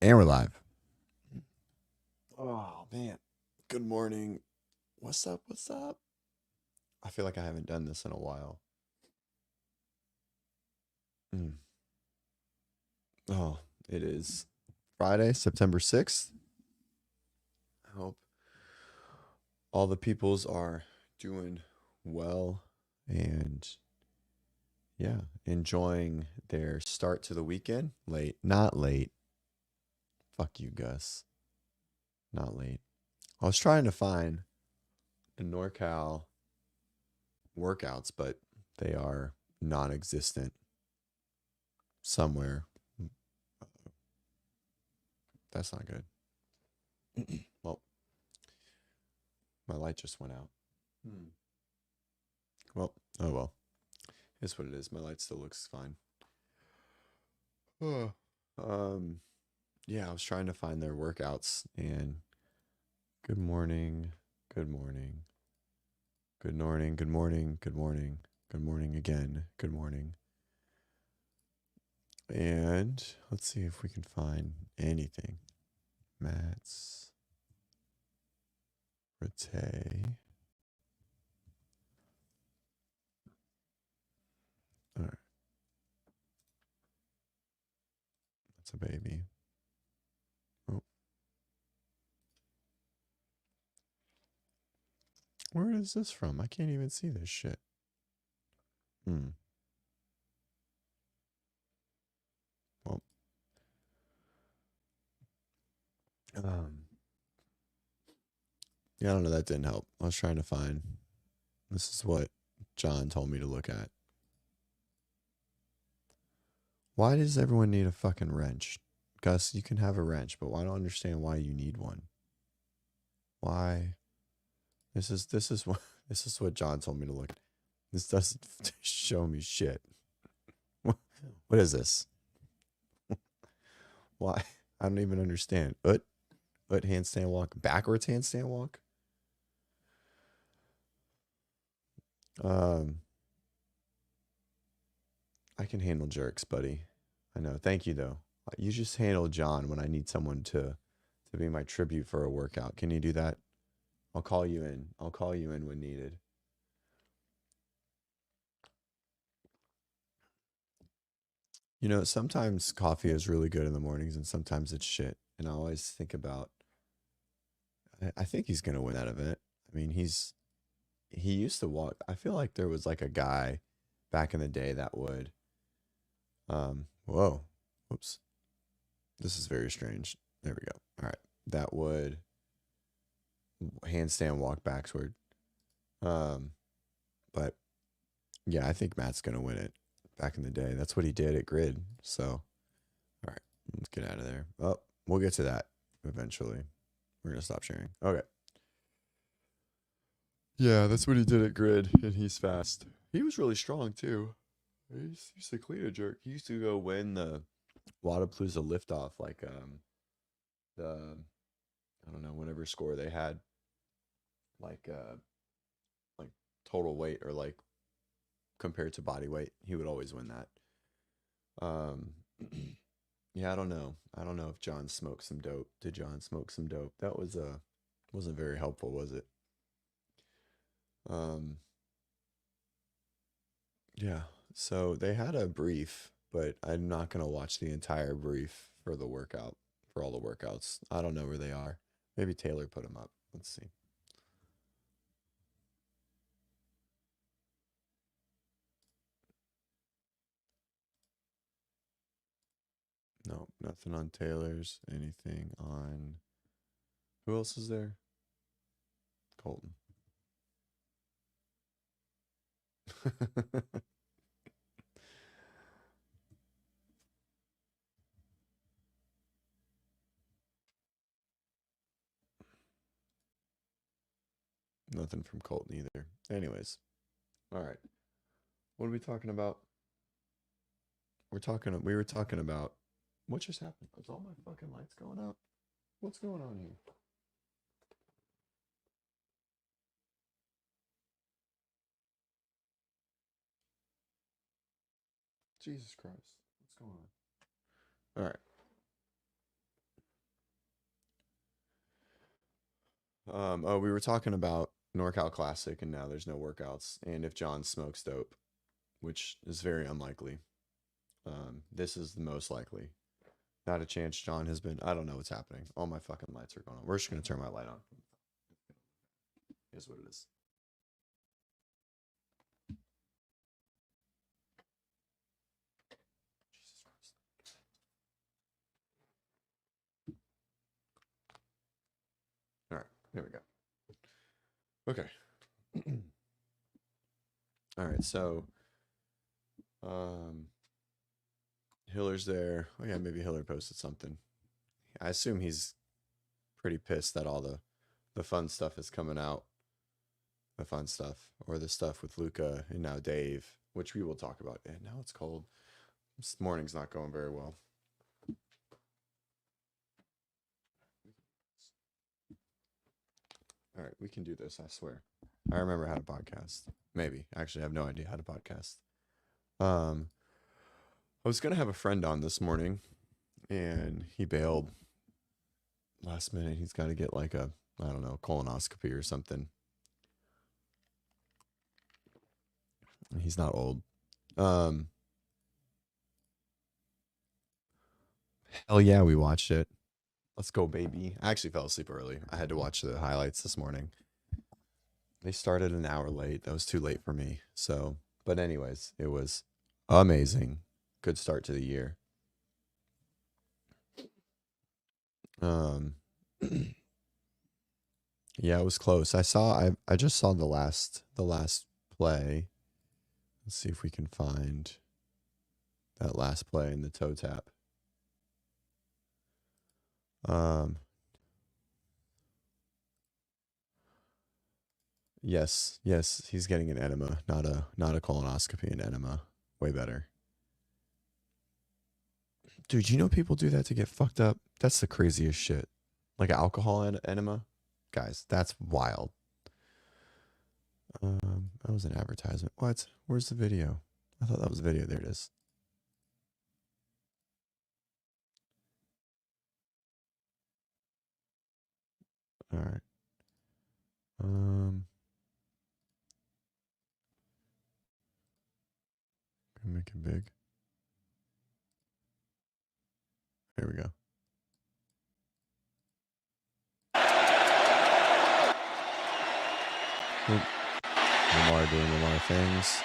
And we're live. Oh, man. Good morning. What's up? What's up? I feel like I haven't done this in a while. Oh, it is Friday, September 6th. I hope all the peoples are doing well and, yeah, enjoying their start to the weekend. Late. Not late. Fuck you, Gus. Not late. I was trying to find the NorCal workouts, but they are non-existent somewhere. That's not good. Well, my light just went out. Well, oh well. It's what it is. My light still looks fine. Yeah, I was trying to find their workouts and good morning, good morning, good morning, good morning, good morning, good morning again, good morning. And let's see if we can find anything. Mats, Rete. All right. That's a baby. Oh. Where is this from? I can't even see this shit. Well, yeah, I don't know. That didn't help. I was trying to find. This is what John told me to look at. Why does everyone need a fucking wrench? Gus, you can have a wrench, but I don't understand why you need one. Why? This is what John told me to look at. This doesn't show me shit. What is this? Why? I don't even understand. Handstand walk, backwards handstand walk. I can handle jerks, buddy. I know. Thank you though. You just handle John when I need someone to be my tribute for a workout. Can you do that? I'll call you in. I'll call you in when needed. You know, sometimes coffee is really good in the mornings and sometimes it's shit. And I always think about, I think he's going to win that event. I mean, he used to walk. I feel like there was like a guy back in the day that would, whoa, whoops. This is very strange. There we go. All right. That would handstand walk backward. But yeah, I think Matt's going to win it back in the day. That's what he did at Grid. So, all right, let's get out of there. Oh, we'll get to that eventually. We're going to stop sharing. Okay. Yeah, that's what he did at Grid, and he's fast. He was really strong, too. He used to clean a jerk. He used to go win the Wadapalooza liftoff, like, the, I don't know, whatever score they had, like total weight or like compared to body weight. He would always win that. Yeah, I don't know. I don't know if John smoked some dope. Did John smoke some dope? That was wasn't very helpful, was it? Yeah. So they had a brief, but I'm not gonna watch the entire brief for the workout, for all the workouts. I don't know where they are. Maybe Taylor put them up. Let's see. No, nothing on Taylor's. Anything on who else is there? Colton. Nothing from Colton either. Anyways, all right. What are we talking about? We were talking about what just happened? Is all my fucking lights going out? What's going on here? Jesus Christ. What's going on? All right. Oh, we were talking about NorCal Classic, and now there's no workouts. And if John smokes dope, which is very unlikely, this is the most likely. Not a chance John has been. I don't know what's happening. All my fucking lights are going on. We're just gonna turn my light on. Here's what it is. Jesus Christ. All right, there we go. Okay. All right, so Hiller's there. Oh yeah, maybe Hiller posted something. I assume he's pretty pissed that all the fun stuff is coming out. The fun stuff, or the stuff with Luca and now Dave, which we will talk about. And now it's cold. This morning's not going very well. All right, we can do this, I swear. I remember how to podcast. Maybe. Actually, I have no idea how to podcast. I was gonna have a friend on this morning, and he bailed last minute. He's got to get like a, I don't know, colonoscopy or something. He's not old. Hell yeah, we watched it. Let's go, baby. I actually fell asleep early. I had to watch the highlights this morning. They started an hour late. That was too late for me. So, but anyways, it was amazing. Good start to the year. Yeah, it was close. I just saw the last play. Let's see if we can find that last play in the toe tap. Yes, he's getting an enema, not a colonoscopy, an enema. Way better. Dude, you know people do that to get fucked up? That's the craziest shit. Like alcohol enema? Guys, that's wild. That was an advertisement. What? Where's the video? I thought that was a video. There it is. All right. Make it big. There we go. Lamar doing Lamar things.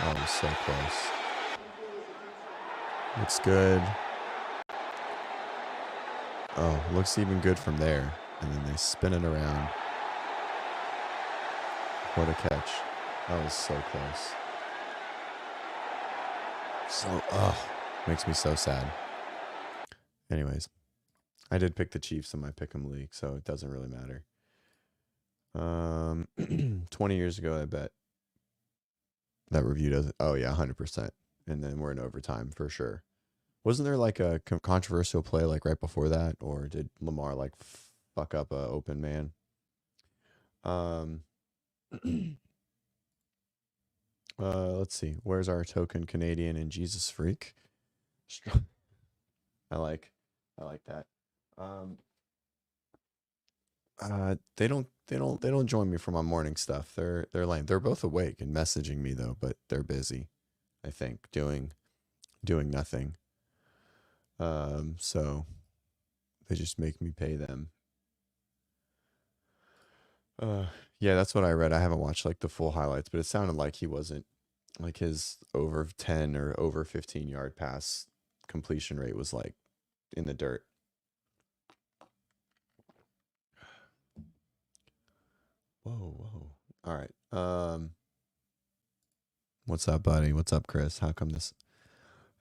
Oh, it was so close. Looks good. Oh, looks even good from there. And then they spin it around. What a catch. That was so close. So, makes me so sad. Anyways, I did pick the Chiefs in my Pick'em league, so it doesn't really matter. 20 years ago, I bet that review doesn't. Oh yeah, 100%. And then we're in overtime for sure. Wasn't there like a controversial play like right before that, or did Lamar like fuck up a open man? Let's see. Where's our token Canadian and Jesus freak? I like that. They don't join me for my morning stuff. They're lame. They're both awake and messaging me though, but they're busy. I think doing nothing. So they just make me pay them. Yeah, that's what I read. I haven't watched like the full highlights, but it sounded like he wasn't like his over 10 or over 15-yard pass completion rate was like in the dirt. Whoa. All right. What's up, buddy? What's up, Chris? How come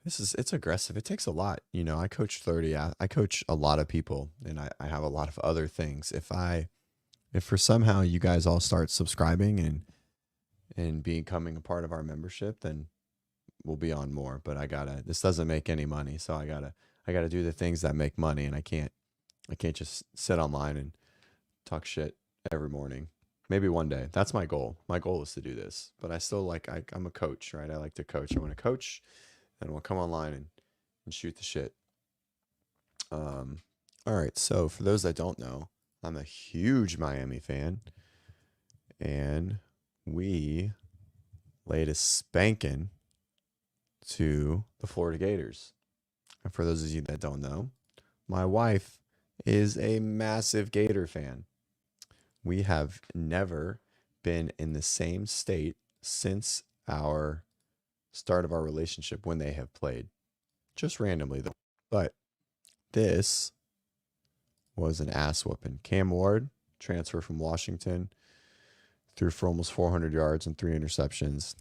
it's aggressive. It takes a lot. You know, I coach 30. I coach a lot of people, and I have a lot of other things. If for somehow you guys all start subscribing and becoming a part of our membership, then we'll be on more. But this doesn't make any money, so I gotta do the things that make money, and I can't just sit online and talk shit every morning. Maybe one day. That's my goal. My goal is to do this, but I still I'm a coach, right? I like to coach. I want to coach, and we'll come online and shoot the shit. All right. So for those that don't know, I'm a huge Miami fan. And we laid a spanking to the Florida Gators. And for those of you that don't know, my wife is a massive Gator fan. We have never been in the same state since our start of our relationship when they have played. Just randomly, though. But this was an ass whooping. Cam Ward, transfer from Washington, threw for almost 400 yards and 3 interceptions,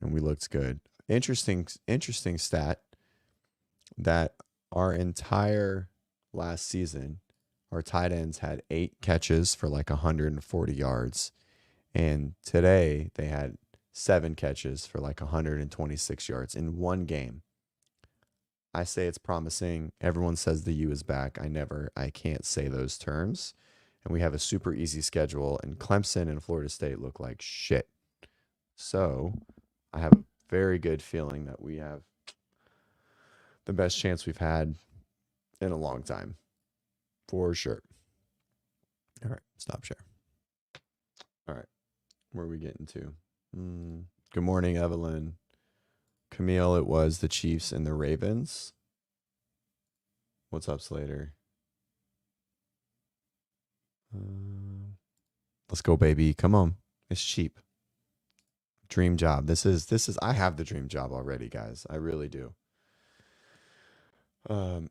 and we looked good. Interesting stat that our entire last season, our tight ends had 8 catches for like 140 yards. And today they had 7 catches for like 126 yards in one game. I say it's promising. Everyone says the U is back. I can't say those terms. And we have a super easy schedule, and Clemson and Florida State look like shit. So I have a very good feeling that we have the best chance we've had in a long time. For sure. All right, stop share. All right, where are we getting to? Good morning, Evelyn. Camille, it was the Chiefs and the Ravens. What's up, Slater? Let's go, baby. Come on. It's cheap. Dream job. This is I have the dream job already, guys. I really do. I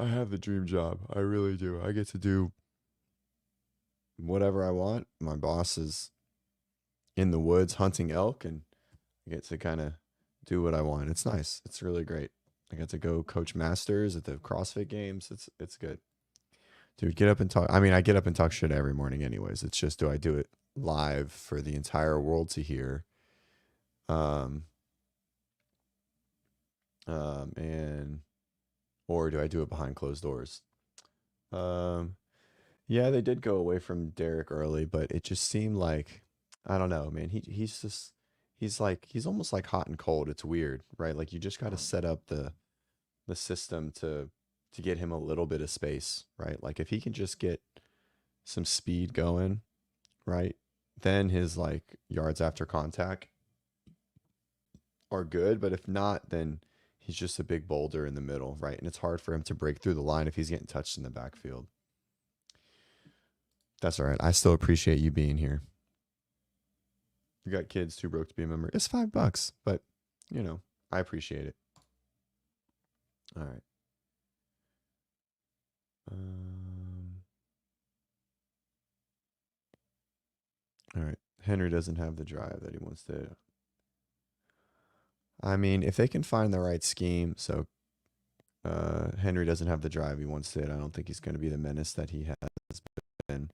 have the dream job. I really do. I get to do whatever I want. My boss is in the woods hunting elk, and I get to kind of do what I want. It's nice. It's really great. I get to go coach masters at the CrossFit games. It's good. Dude, get up and talk. I mean, I get up and talk shit every morning anyways. It's just, do I do it live for the entire world to hear? And or do I do it behind closed doors? Yeah, they did go away from Derek early, but it just seemed like, I don't know, man. He's almost like hot and cold. It's weird, right? Like you just got to set up the system to get him a little bit of space, right? Like if he can just get some speed going, right? Then his like yards after contact are good, but if not, then he's just a big boulder in the middle, right? And it's hard for him to break through the line if he's getting touched in the backfield. That's all right. I still appreciate you being here. You got kids too broke to be a member. It's $5, but you know, I appreciate it. All right. All right. Henry doesn't have the drive that he wants to. I mean, if they can find the right scheme, so Henry doesn't have the drive he wants to. I don't think he's going to be the menace that he has been.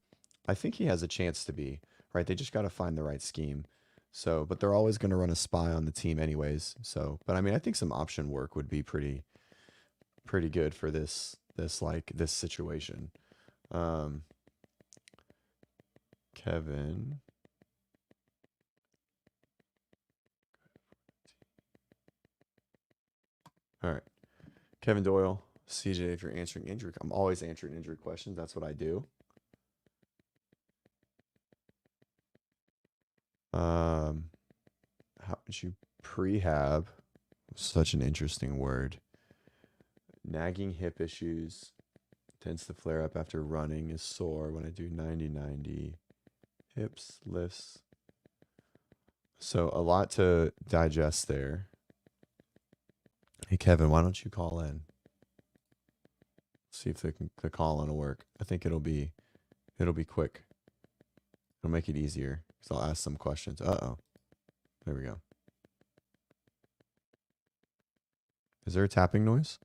I think he has a chance to be, right? They just got to find the right scheme. So, but they're always going to run a spy on the team anyways. So, but I mean, I think some option work would be pretty good for this situation. Kevin. All right. Kevin Doyle, CJ, if you're answering injury, I'm always answering injury questions. That's what I do. How would you prehab? Such an interesting word. Nagging hip issues. Tends to flare up after running. Is sore when I do 90-90. Hips, lifts. So a lot to digest there. Hey, Kevin, why don't you call in? See if the call in will work. I think it'll be quick. It'll make it easier because I'll ask some questions. Uh-oh. There we go. Is there a tapping noise?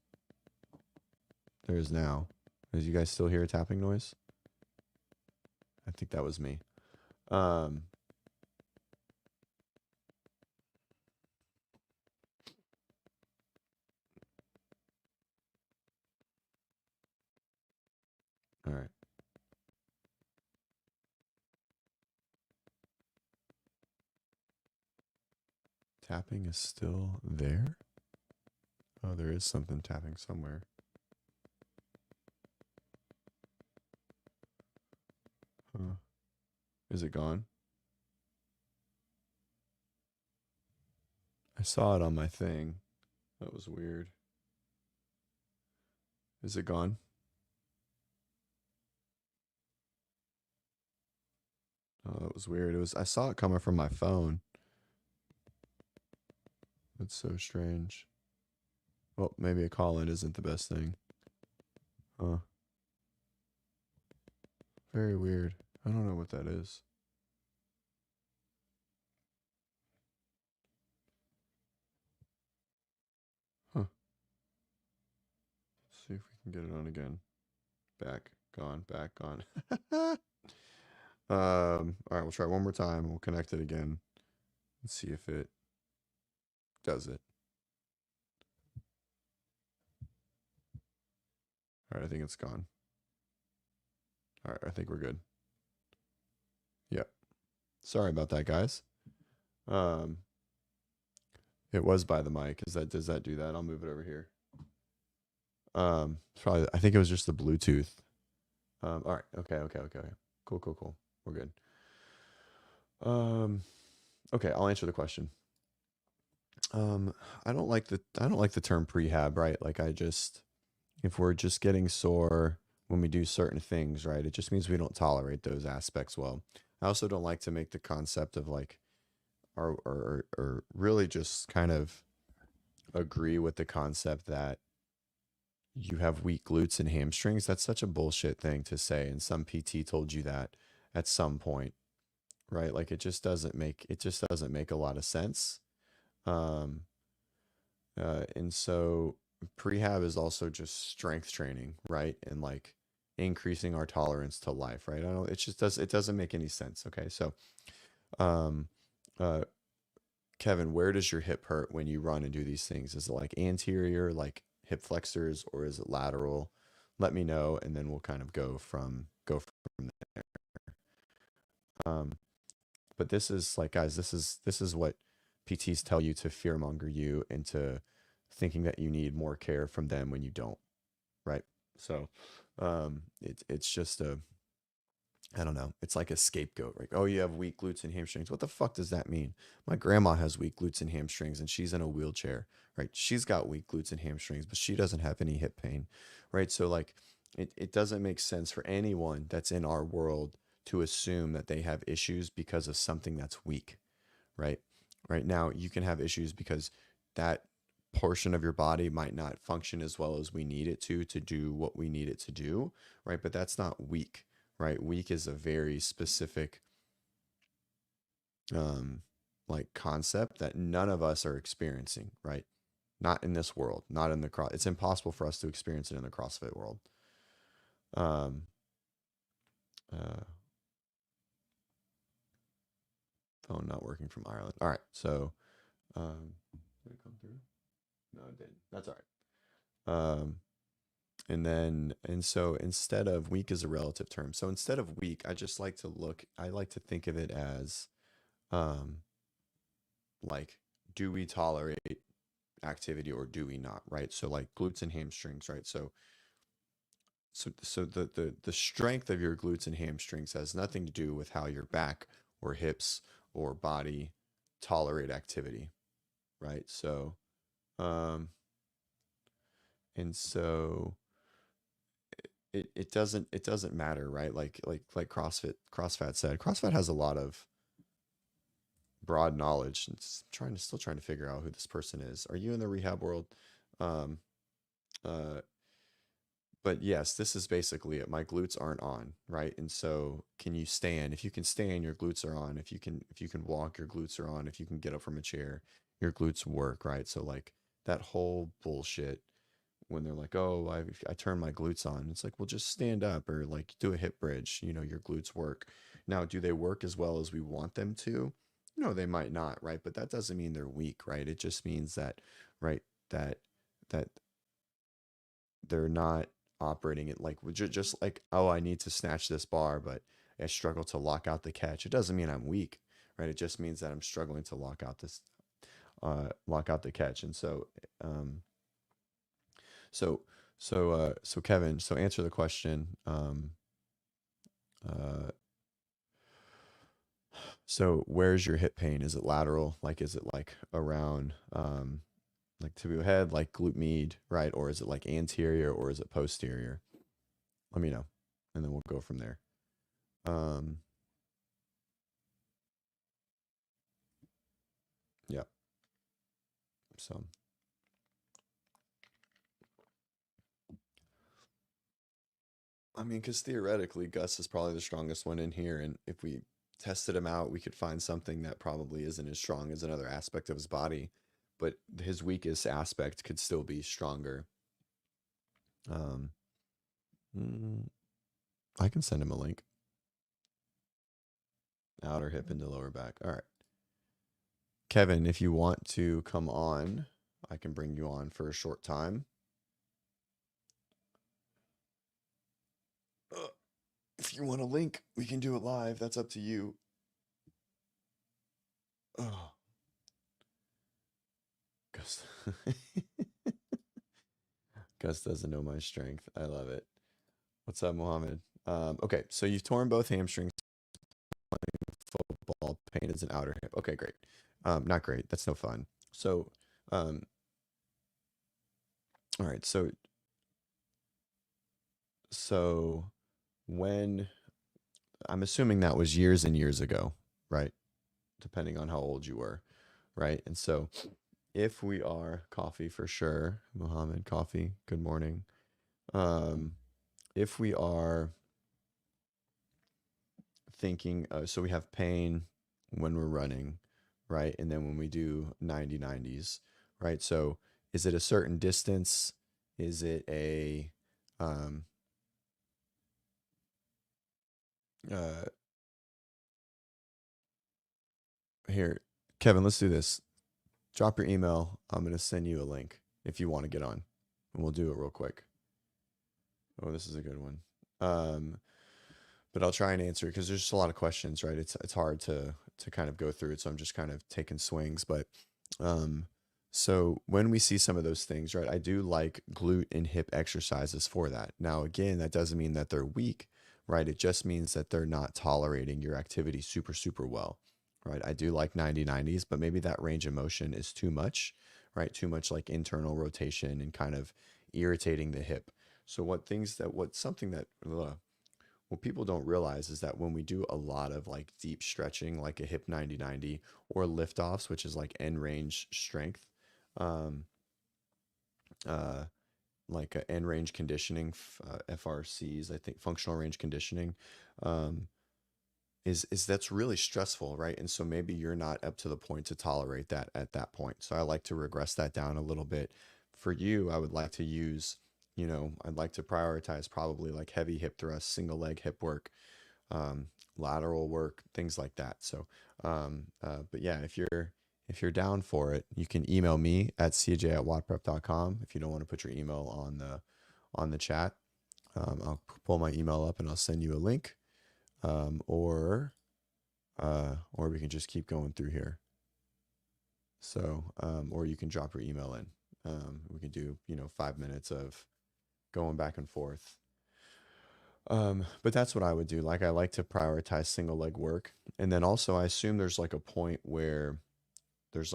There is now. Did you guys still hear a tapping noise? I think that was me. All right. Tapping is still there? Oh, there is something tapping somewhere. Huh. Is it gone? I saw it on my thing. That was weird. Is it gone? Oh, that was weird. I saw it coming from my phone. That's so strange. Well, maybe a call in isn't the best thing. Huh. Very weird. I don't know what that is. Huh. Let's see if we can get it on again. Back, gone, back, gone. All right, we'll try one more time. We'll connect it again. Let's see if it does it. All right, I think it's gone. All right, I think we're good. Yep. Sorry about that, guys. It was by the mic. Does that do that? I'll move it over here. Probably. I think it was just the Bluetooth. All right. Okay. Cool. We're good. Okay. I'll answer the question. I don't like the term prehab, right? Like if we're just getting sore when we do certain things, right? It just means we don't tolerate those aspects well. I also don't like to make the concept of like, or really just kind of agree with the concept that you have weak glutes and hamstrings. That's such a bullshit thing to say. And some PT told you that at some point, right? Like it just doesn't make a lot of sense. Um, and so prehab is also just strength training, right? And like increasing our tolerance to life, right? I don't, it doesn't make any sense. Okay. So, um, uh, Kevin, where does your hip hurt when you run and do these things? Is it like anterior, like hip flexors, or is it lateral? Let me know, and then we'll kind of go from there. Um, but this is like, guys, this is what PTs tell you to fearmonger you into thinking that you need more care from them when you don't, right? So, it's just I don't know. It's like a scapegoat, right? Oh, you have weak glutes and hamstrings. What the fuck does that mean? My grandma has weak glutes and hamstrings and she's in a wheelchair, right? She's got weak glutes and hamstrings, but she doesn't have any hip pain, right? So, like, it doesn't make sense for anyone that's in our world to assume that they have issues because of something that's weak, right? Right now, you can have issues because that portion of your body might not function as well as we need it to do what we need it to do, right? But that's not weak, right? Weak is a very specific um like concept that none of us are experiencing, right? Not in this world, not in the cross. It's impossible for us to experience it in the CrossFit world. Um uh Phone not working from Ireland. All right. So did it come through? No, it didn't. That's all right. And so instead of weak is a relative term. So instead of weak, I like to think of it as um like, do we tolerate activity or do we not, right? So like glutes and hamstrings, right? So the strength of your glutes and hamstrings has nothing to do with how your back or hips or body tolerate activity, right? So um and so it doesn't matter, right? Like CrossFit said, CrossFit has a lot of broad knowledge. It's still trying to figure out who this person is. Are you in the rehab world? Um, uh, but yes, this is basically it. My glutes aren't on, right? And so can you stand? If you can stand, your glutes are on. If you can walk, your glutes are on. If you can get up from a chair, your glutes work, right? So like that whole bullshit when they're like, "Oh, I turn my glutes on." It's like, "Well, just stand up or like do a hip bridge, your glutes work." Now, do they work as well as we want them to? No, they might not, right? But that doesn't mean they're weak, right? It just means that, right, that that they're not operating it like just like, "Oh, I need to snatch this bar, but I struggle to lock out the catch." It doesn't mean I'm weak, right? It just means that I'm struggling to lock out the catch. And so, So, so Kevin, so answer the question. Uh, so where's your hip pain? Is it lateral? Like, is it like around, like tibia head, like glute med, right? Or is it like anterior or is it posterior? Let me know, and then we'll go from there. Um, yeah. So, I mean, because theoretically, Gus is probably the strongest one in here, and if we tested him out, we could find something that probably isn't as strong as another aspect of his body, but his weakest aspect could still be stronger. Um, mm, I can send him a link. Outer hip into lower back. All right. Kevin, if you want to come on, I can bring you on for a short time. If you want a link, we can do it live. That's up to you. Oh, Gus. Gus doesn't know my strength. I love it. What's up, Mohammed? Okay, so you've torn both hamstrings. Football pain is an outer hip. Okay, great. Not great. That's no fun. So, um, all right. So when I'm assuming that was years and years ago, right? Depending on how old you were, right? And so if we are coffee for sure, Mohammed, coffee, good morning. Um, if we are thinking, so we have pain when we're running, right? And then when we do 90s, right? So is it a certain distance? Is it a, um, uh, here, Kevin, let's do this. Drop your email. I'm going to send you a link if you want to get on, and we'll do it real quick. Oh, this is a good one. But I'll try and answer because there's just a lot of questions, right? It's hard to kind of go through it, so I'm just kind of taking swings. But um, so when we see some of those things, right, I do like glute and hip exercises for that. Now, again, that doesn't mean that they're weak, right? It just means that they're not tolerating your activity super well, right? I do like 90s, but maybe that range of motion is too much, right? Too much like internal rotation and kind of irritating the hip. So what's something that what people don't realize is that when we do a lot of like deep stretching, like a hip 90 or lift offs, which is like end range strength, um, uh, like a end range conditioning, FRCs, I think functional range conditioning, um, is that's really stressful, right? And so maybe you're not up to the point to tolerate that at that point. So I like to regress that down a little bit. For you, I would like to use, I'd like to prioritize probably like heavy hip thrust, single leg hip work, um, lateral work, things like that. So, but yeah, if you're down for it, you can email me at cj@wodprep.com. If you don't want to put your email on the chat, I'll pull my email up and I'll send you a link, or we can just keep going through here. So, or you can drop your email in. We can do 5 minutes of going back and forth. But that's what I would do. Like I like to prioritize single leg work. And then also I assume there's like a point where there's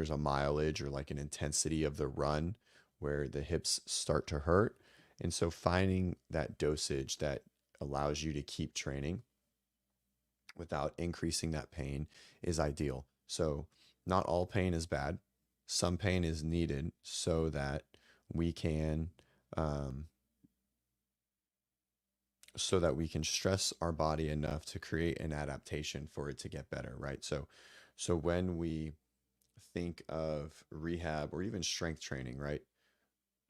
a mileage or like an intensity of the run where the hips start to hurt. And so finding that dosage that allows you to keep training without increasing that pain is ideal. So not all pain is bad. Some pain is needed so that we can um, stress our body enough to create an adaptation for it to get better, right? So when we think of rehab or even strength training, right?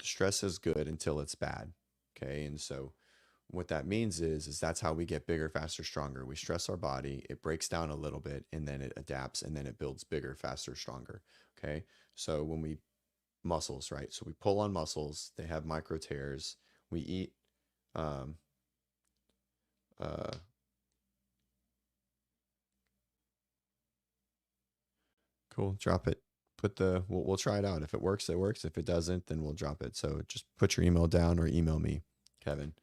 Stress is good until it's bad. Okay. And so what that means is that's how we get bigger, faster, stronger. We stress our body, it breaks down a little bit, and then it adapts, and then it builds bigger, faster, stronger. Okay. So when we muscles, right? So we pull on muscles, they have micro tears. We eat um uh cool, drop it. we'll try it out. If it works, it works. If it doesn't, then we'll drop it. So just put your email down or email me, Kevin.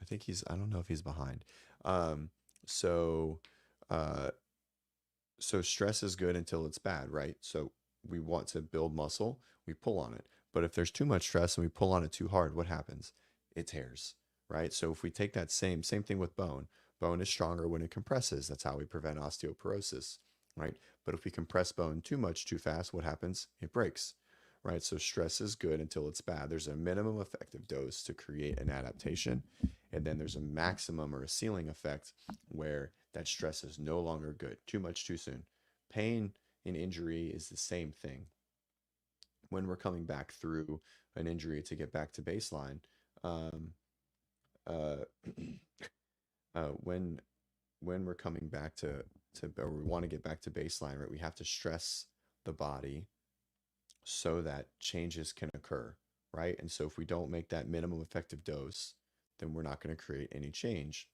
I think I don't know if he's behind. Um, so, uh, so stress is good until it's bad, right? So we want to build muscle, we pull on it. But if there's too much stress and we pull on it too hard, what happens? It tears, right? So if we take that same thing with bone, bone is stronger when it compresses. That's how we prevent osteoporosis, right? But if we compress bone too much too fast, what happens? It breaks, right? So stress is good until it's bad. There's a minimum effective dose to create an adaptation, and then there's a maximum or a ceiling effect where that stress is no longer good. Too much too soon. Pain and injury is the same thing. When we're coming back through an injury to get back to baseline, um, uh, when we're coming back to or we want to get back to baseline, right? We have to stress the body so that changes can occur, right? And so if we don't make that minimum effective dose, then we're not going to create any change,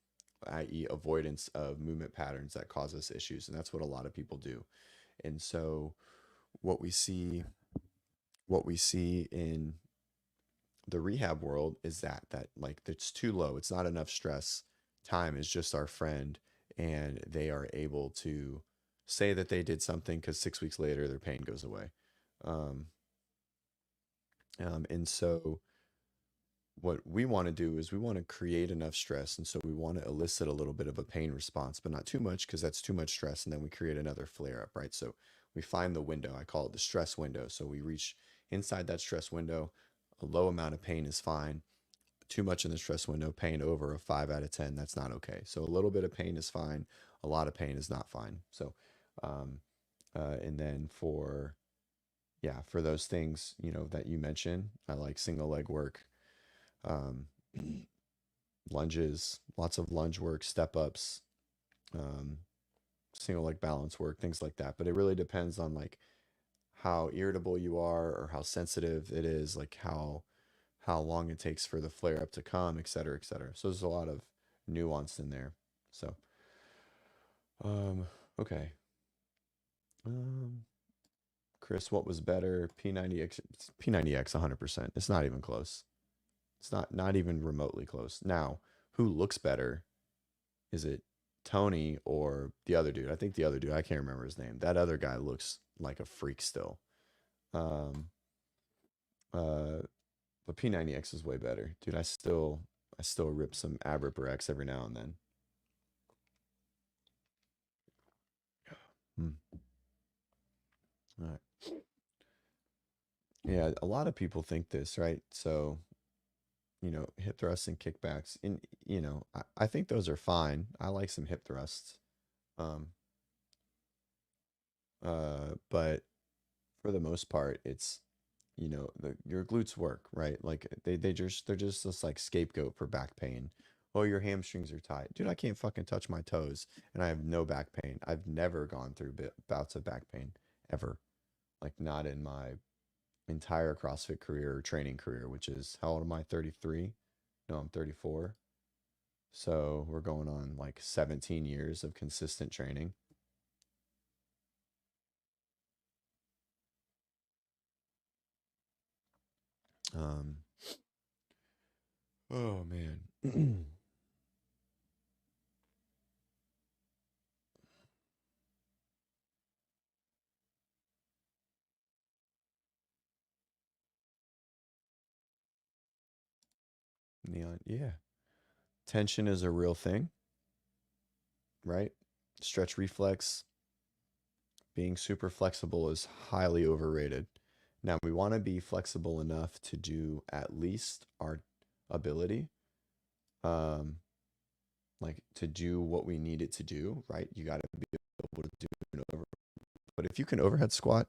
i.e., avoidance of movement patterns that cause us issues. And that's what a lot of people do. And so what we see, what we see in the rehab world is that like it's too low. It's not enough stress. Time is just our friend, and they are able to say that they did something because 6 weeks later their pain goes away. Um, and so what we want to do is we want to create enough stress, and so we want to elicit a little bit of a pain response, but not too much because that's too much stress, and then we create another flare up, right? So we find the window. I call it the stress window. So we reach inside that stress window. A low amount of pain is fine. Too much in the stress window, pain over a 5 out of 10, that's not okay. So a little bit of pain is fine. A lot of pain is not fine. So um, and then for those things, that you mentioned, I like single leg work, um, lunges, lots of lunge work, step ups, um, single leg balance work, things like that. But it really depends on like how irritable you are or how sensitive it is, like how long it takes for the flare up to come, et cetera, et cetera. So there's a lot of nuance in there. So, um, okay. Um, Chris, what was better? P90X, P90X 100%. It's not even close. It's not even remotely close. Now, who looks better? Is it Tony or the other dude? I think the other dude, I can't remember his name. That other guy looks like a freak still. Um, uh, but P90X is way better. Dude, I still rip some ab ripper X every now and then. Hmm. All right. Yeah, a lot of people think this, right? So, hip thrusts and kickbacks, and I think those are fine. I like some hip thrusts. Um, but for the most part, it's your glutes work, right? Like they're just this like scapegoat for back pain. Oh, your hamstrings are tight. Dude, I can't fucking touch my toes and I have no back pain. I've never gone through bouts of back pain ever. Like not in my entire CrossFit career or training career, which is how old am I? 33? No, I'm 34. So we're going on like 17 years of consistent training. Um, oh man. Neon, yeah. Tension is a real thing, right? Stretch reflex, being super flexible is highly overrated. Now, we want to be flexible enough to do at least our ability, um, like to do what we need it to do, right? You got to be able to do an over. But if you can overhead squat,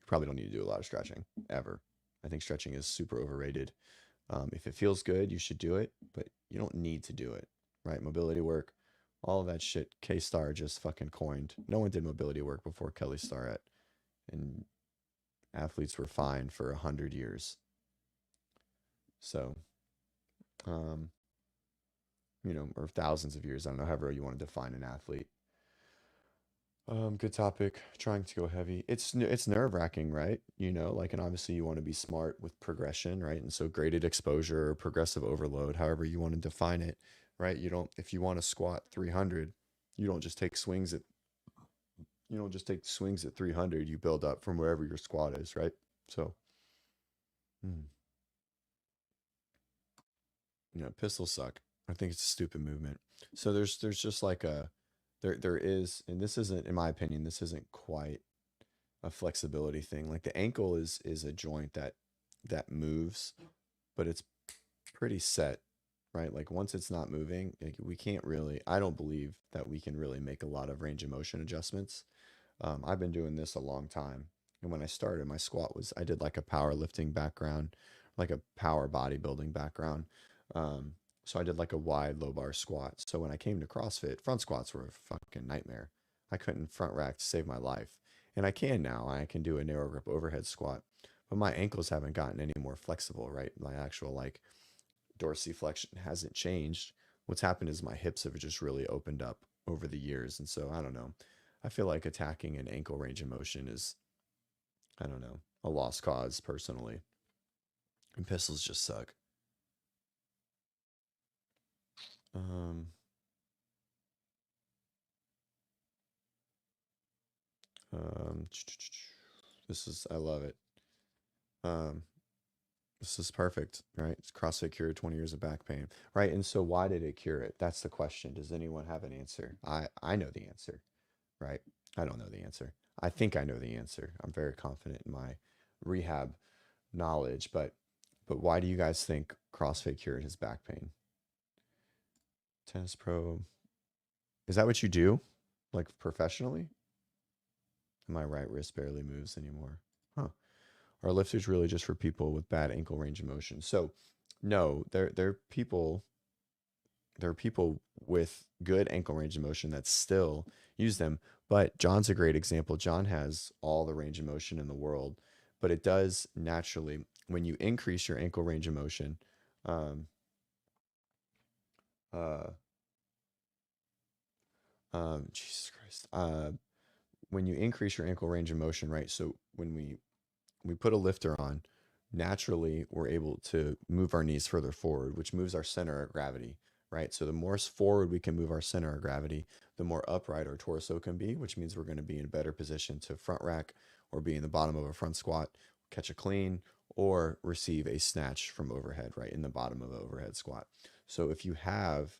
you probably don't need to do a lot of stretching ever. I think stretching is super overrated. If it feels good, you should do it, but you don't need to do it, right? Mobility work, all of that shit. K Star just fucking coined. No one did mobility work before Kelly Starrett, and athletes were fine for 100 years. So, um, or thousands of years. I don't know, however you want to define an athlete. Good topic. Trying to go heavy. It's nerve-wracking, right? Like, and obviously you want to be smart with progression, right? And so graded exposure or progressive overload, however you want to define it, right? If you want to squat 300, you don't just take swings at you don't just take swings at 300. You build up from wherever your squat is, right? So, mm, pistols suck. I think it's a stupid movement. So there's just like there is, and this isn't, in my opinion, this isn't quite a flexibility thing. Like the ankle is a joint that moves, but it's pretty set, right? Like once it's not moving, like we can't really. I don't believe that we can really make a lot of range of motion adjustments. I've been doing this a long time, and when I started, my squat was I did like a powerlifting background, like a power bodybuilding background. So I did like a wide low bar squat. So when I came to CrossFit, front squats were a fucking nightmare. I couldn't front rack to save my life. And I can now. I can do a narrow grip overhead squat, but my ankles haven't gotten any more flexible, right? My actual like dorsiflexion hasn't changed. What's happened is my hips have just really opened up over the years. And so I don't know. I feel like attacking an ankle range of motion is, I don't know, a lost cause personally. And pistols just suck. Um, um, I love it. Um, this is perfect, right? It's CrossFit cured 20 years of back pain, right? And so why did it cure it? That's the question. Does anyone have an answer? I know the answer, right? I don't know the answer. I think I know the answer. I'm very confident in my rehab knowledge, but why do you guys think CrossFit cured his back pain? Tennis pro. Is that what you do? Like professionally? My right wrist barely moves anymore. Huh. Are lifters really just for people with bad ankle range of motion? So no, there are people with good ankle range of motion that still use them. But John's a great example. John has all the range of motion in the world, but it does naturally when you increase your ankle range of motion. Um, uh, Jesus Christ. When you increase your ankle range of motion, right? So when we put a lifter on, naturally we're able to move our knees further forward, which moves our center of gravity, right? So the more forward we can move our center of gravity, the more upright our torso can be, which means we're going to be in a better position to front rack or be in the bottom of a front squat, catch a clean, or receive a snatch from overhead, right? In the bottom of an overhead squat. So if you have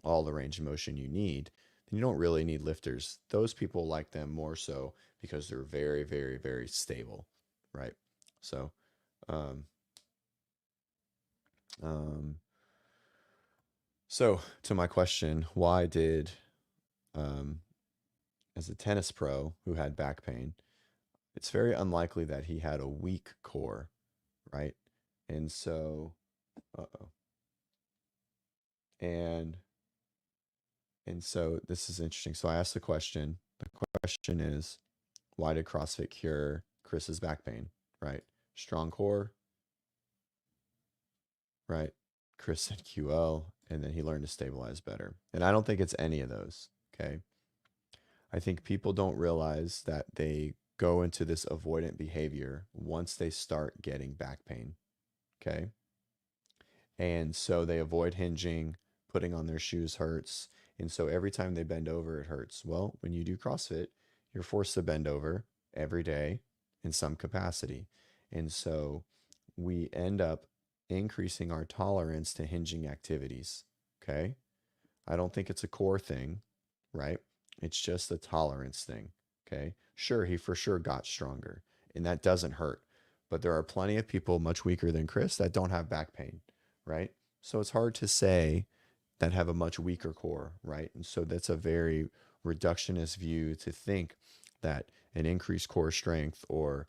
all the range of motion you need, then you don't really need lifters. Those people like them more so because they're very, very, very stable, right? So, um, um, so to my question, why did, um, as a tennis pro who had back pain, it's very unlikely that he had a weak core, right? And so, uh-oh. And and so this is interesting. So I asked the question. The question is, why did CrossFit cure Chris's back pain? Right? Strong core, right? Chris said QL, and then he learned to stabilize better. And I don't think it's any of those. Okay. I think people don't realize that they go into this avoidant behavior once they start getting back pain. Okay. And so they avoid hinging, putting on their shoes hurts. And so every time they bend over, it hurts. Well, when you do CrossFit, you're forced to bend over every day in some capacity. And so we end up increasing our tolerance to hinging activities. Okay. I don't think it's a core thing, right? It's just a tolerance thing. Okay. Sure, he for sure got stronger and that doesn't hurt. But there are plenty of people much weaker than Chris that don't have back pain, right? So it's hard to say that have a much weaker core, right? And so that's a very reductionist view to think that an increased core strength or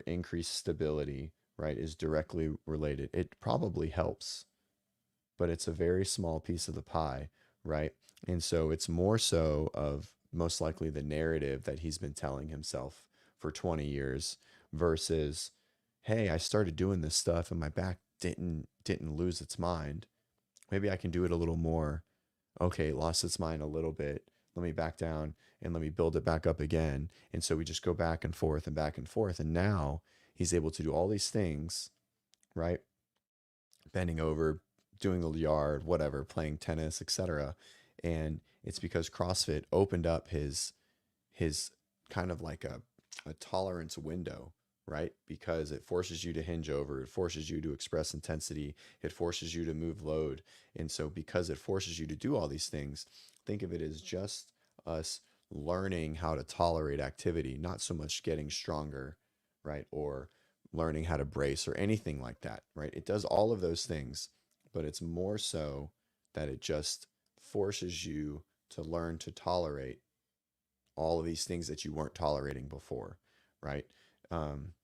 increased stability, right, is directly related. It probably helps, but it's a very small piece of the pie, right? And so it's more so of most likely the narrative that he's been telling himself for 20 years versus, hey, I started doing this stuff and my back didn't lose its mind. Maybe I can do it a little more. Okay, it lost its mind a little bit. let me back down and let me build it back up again. And so we just go back and forth and back and forth. And now he's able to do all these things, right? Bending over, doing the yard, whatever, playing tennis, etc. And it's because CrossFit opened up his kind of like a tolerance window, right? Because it forces you to hinge over, it forces you to express intensity, it forces you to move load. And so because it forces you to do all these things, think of it as just us learning how to tolerate activity, not so much getting stronger, right? Or learning how to brace or anything like that, right? It does all of those things, but it's more so that it just forces you to learn to tolerate all of these things that you weren't tolerating before, right? Um,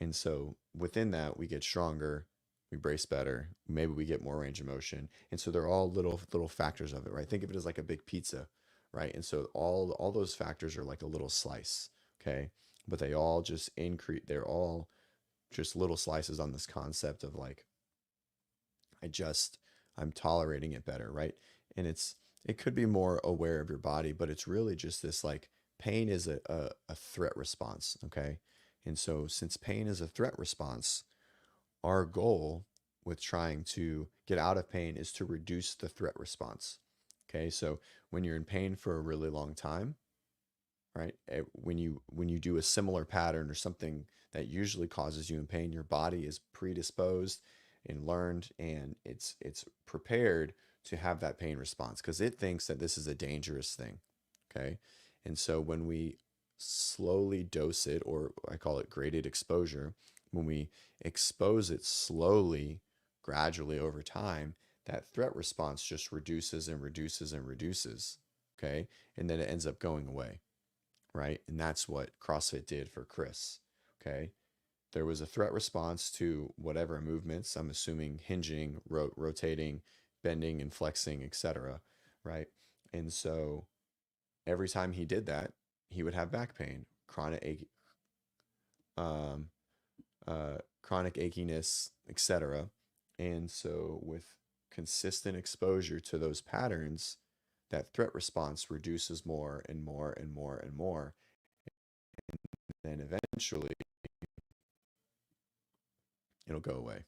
and so within that, we get stronger, we brace better, maybe we get more range of motion, and so they're all little factors of it, right? Think of it as like a big pizza, right? And so all those factors are like a little slice, okay? But they all just increase. They're all just little slices on this concept of like I just I'm tolerating it better, right? And it could be more aware of your body, but it's really just this like pain is a threat response, okay? And so since pain is a threat response, our goal with trying to get out of pain is to reduce the threat response. Okay? So when you're in pain for a really long time, right? When you do a similar pattern or something that usually causes you in pain, your body is predisposed and learned, and it's prepared to have that pain response because it thinks that this is a dangerous thing. Okay. And so when we slowly dose it, or I call it graded exposure, when we expose it slowly, gradually over time, that threat response just reduces and reduces and reduces. Okay. And then it ends up going away, right? And that's what CrossFit did for Chris. Okay. There was a threat response to whatever movements, I'm assuming hinging, rotating, bending, and flexing, etc. Right. And so every time he did that, he would have back pain, um, chronic achiness, etc. And so with consistent exposure to those patterns, that threat response reduces more and more and more and more. Then eventually it'll go away.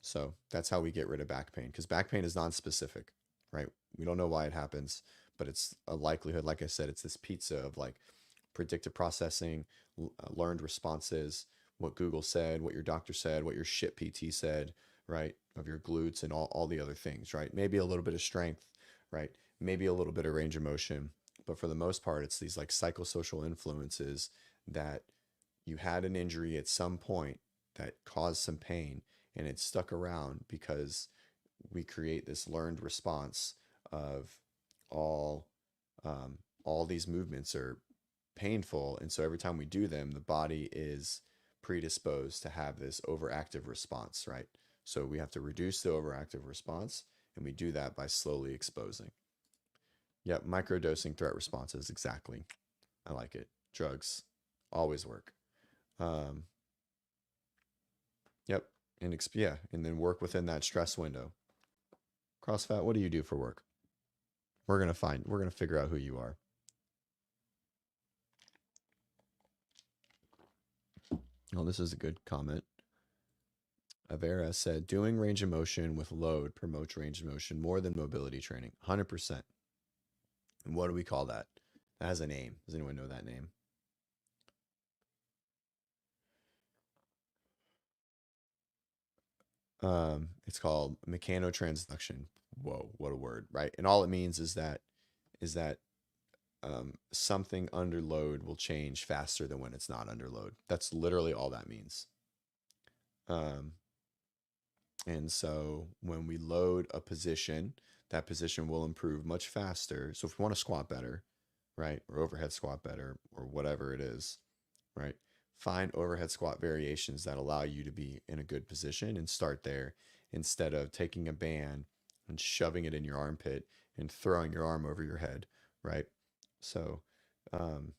So that's how we get rid of back pain, because back pain is non-specific, right? We don't know why it happens, but it's a likelihood. Like I said, it's this pizza of like predictive processing, learned responses, what Google said, what your doctor said, what your shit PT said, right? Of your glutes and all the other things, right? Maybe a little bit of strength, right? Maybe a little bit of range of motion. But for the most part, it's these like psychosocial influences that you had an injury at some point that caused some pain, and it stuck around because we create this learned response of all all these movements are painful, and so every time we do them, the body is predisposed to have this overactive response, right? So we have to reduce the overactive response, and we do that by slowly exposing. Yep, microdosing threat responses, exactly. I like it. Drugs always work. Um, yep, and yeah, and then work within that stress window. CrossFit, what do you do for work? We're gonna figure out who you are. Oh, this is a good comment. Avera said, doing range of motion with load promotes range of motion more than mobility training. 100%. And what do we call that? That has a name. Does anyone know that name? It's called mechanotransduction. Whoa, what a word, right? And all it means is that something under load will change faster than when it's not under load. That's literally all that means. Um, and so when we load a position, that position will improve much faster. So if we want to squat better, right, or overhead squat better, or whatever it is, right, find overhead squat variations that allow you to be in a good position and start there instead of taking a band and shoving it in your armpit and throwing your arm over your head, right? So, um,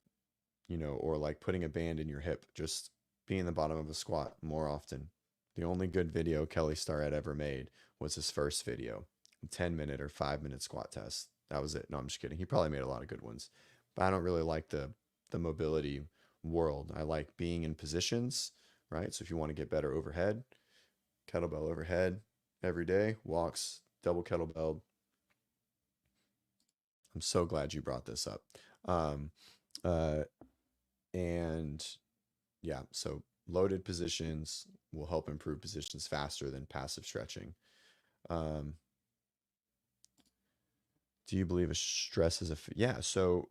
or like putting a band in your hip, just be in the bottom of a squat more often. The only good video Kelly Starrett ever made was his first video, a 10-minute or 5-minute squat test. That was it. No, I'm just kidding. He probably made a lot of good ones, but I don't really like the mobility world. I like being in positions, right? So if you want to get better overhead, kettlebell overhead every day, walks, double kettlebell. I'm so glad you brought this up. Um, uh, and yeah, so loaded positions will help improve positions faster than passive stretching. Um, do you believe a stress is a yeah? So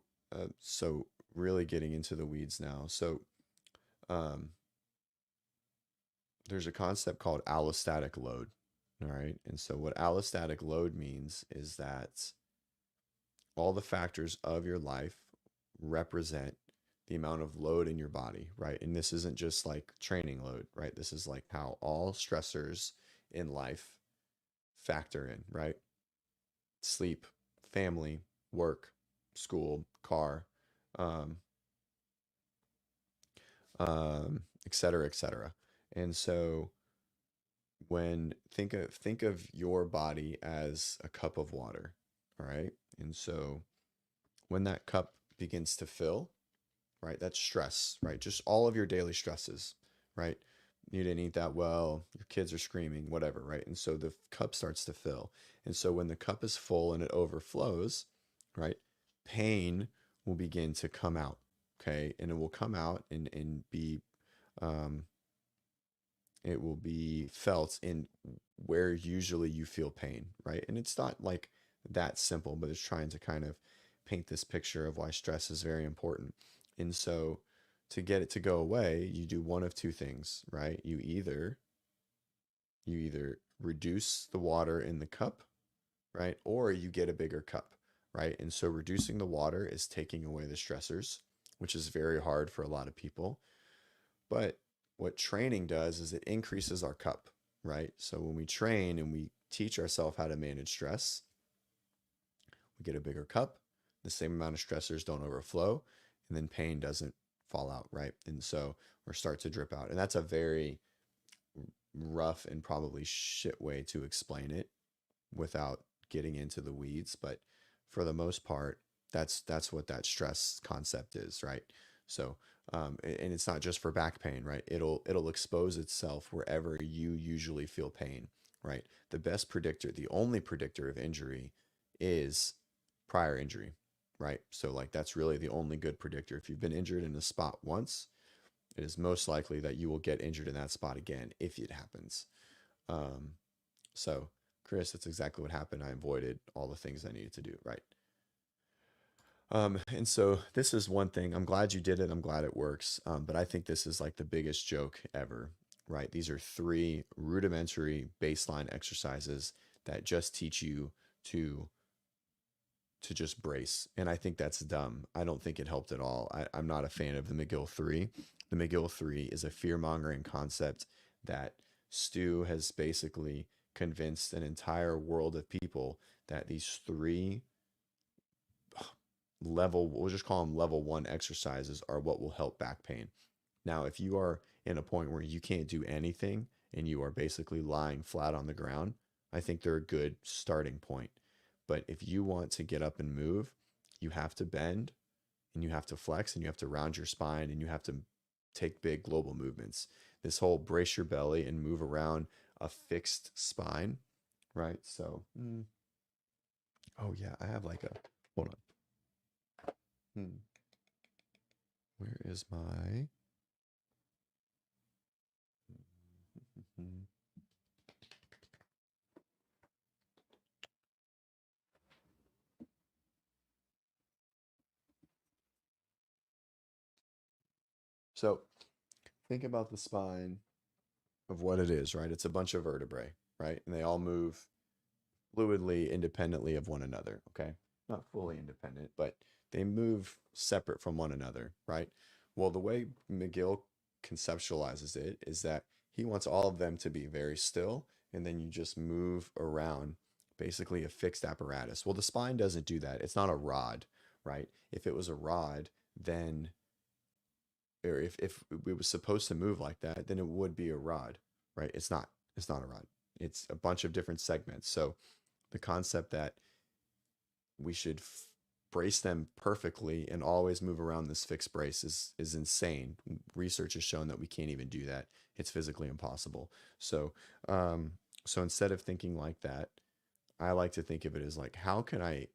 really getting into the weeds now. So um, there's a concept called allostatic load. All right, and so what allostatic load means is that all the factors of your life represent the amount of load in your body, right? And this isn't just like training load, right? This is like how all stressors in life factor in, right? Sleep, family, work, school, car, um, et cetera, et cetera. And so when think of your body as a cup of water, all right? And so when that cup begins to fill, right? That's stress, right? Just all of your daily stresses, right? You didn't eat that well, your kids are screaming, whatever, right? And so the cup starts to fill. And so when the cup is full and it overflows, right? Pain will begin to come out, okay? And it will come out and be, um, it will be felt in where usually you feel pain, right? And it's not like that simple, but it's trying to kind of paint this picture of why stress is very important. And so to get it to go away, you do one of two things, right? You either reduce the water in the cup, right? Or you get a bigger cup, right? And so reducing the water is taking away the stressors, which is very hard for a lot of people. But what training does is it increases our cup, right? So when we train and we teach ourselves how to manage stress, we get a bigger cup, the same amount of stressors don't overflow, and then pain doesn't fall out, right? And so or start to drip out. And that's a very rough and probably shit way to explain it without getting into the weeds, but for the most part, that's what that stress concept is, right? So, and it's not just for back pain, right? It'll expose itself wherever you usually feel pain, right? The best predictor, the only predictor of injury, is prior injury, right? So like that's really the only good predictor. If you've been injured in a spot once, it is most likely that you will get injured in that spot again if it happens. Um, so, Chris, that's exactly what happened. I avoided all the things I needed to do, right? And so this is one thing. I'm glad you did it. I'm glad it works. But I think this is like the biggest joke ever, right? These are three rudimentary baseline exercises that just teach you to just brace. And I think that's dumb. I don't think it helped at all. I'm not a fan of the McGill 3. The McGill 3 is a fear mongering concept that Stu has basically convinced an entire world of people that these three we'll just call them level one exercises, are what will help back pain. Now, if you are in a point where you can't do anything and you are basically lying flat on the ground, I think they're a good starting point. But if you want to get up and move, you have to bend and you have to flex and you have to round your spine and you have to take big global movements. This whole brace your belly and move around a fixed spine, right? So, oh yeah, I have like a, hold on. Where is my, so think about the spine of what it is, right? It's a bunch of vertebrae, right? And they all move fluidly, independently of one another, okay? Not fully independent, but they move separate from one another, right? Well, the way McGill conceptualizes it is that he wants all of them to be very still, and then you just move around basically a fixed apparatus. Well, the spine doesn't do that. It's not a rod, right? If it was a rod, then or if it was supposed to move like that, then it would be a rod, right? It's not. It's not a rod. It's a bunch of different segments. So the concept that we should brace them perfectly and always move around this fixed brace is insane. Research has shown that we can't even do that. It's physically impossible. So, um, so instead of thinking like that, I like to think of it as like, how can I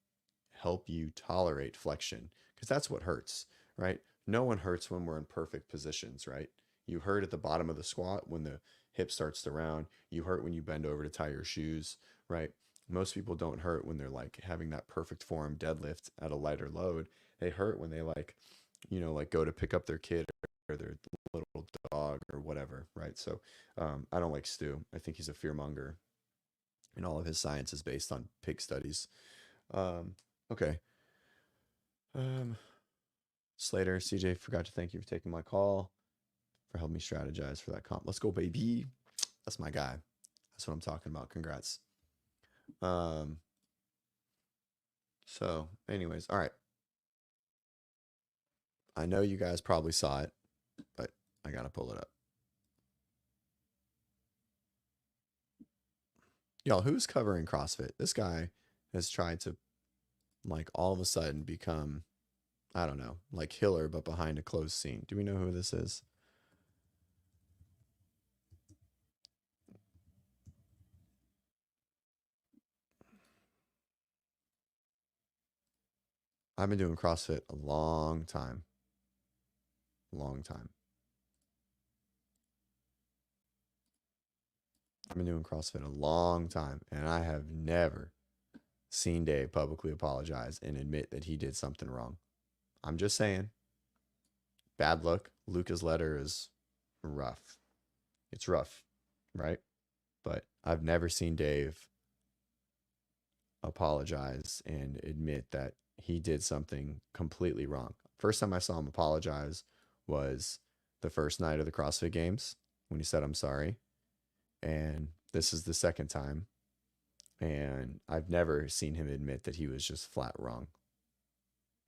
help you tolerate flexion? Because that's what hurts, right? No one hurts when we're in perfect positions, right? You hurt at the bottom of the squat when the hip starts to round. You hurt when you bend over to tie your shoes, right? Most people don't hurt when they're like having that perfect form deadlift at a lighter load. They hurt when they like, like go to pick up their kid or their little dog or whatever, right? So I don't like Stu. I think he's a fear monger, and all of his science is based on pig studies. Um, okay. Um, Slater, CJ, forgot to thank you for taking my call, for helping me strategize for that comp. Let's go, baby. That's my guy. That's what I'm talking about. Congrats. Um, so, anyways, all right. I know you guys probably saw it, but I gotta pull it up. Y'all, who's covering CrossFit? This guy has tried to, like, all of a sudden become, I don't know, like Hiller, but behind a closed scene. Do we know who this is? I've been doing CrossFit a long time. Long time. I've been doing CrossFit a long time, and I have never seen Dave publicly apologize and admit that he did something wrong. I'm just saying, bad luck. Luca's letter is rough. It's rough, right? But I've never seen Dave apologize and admit that he did something completely wrong. First time I saw him apologize was the first night of the CrossFit Games when he said, "I'm sorry." And this is the second time. And I've never seen him admit that he was just flat wrong.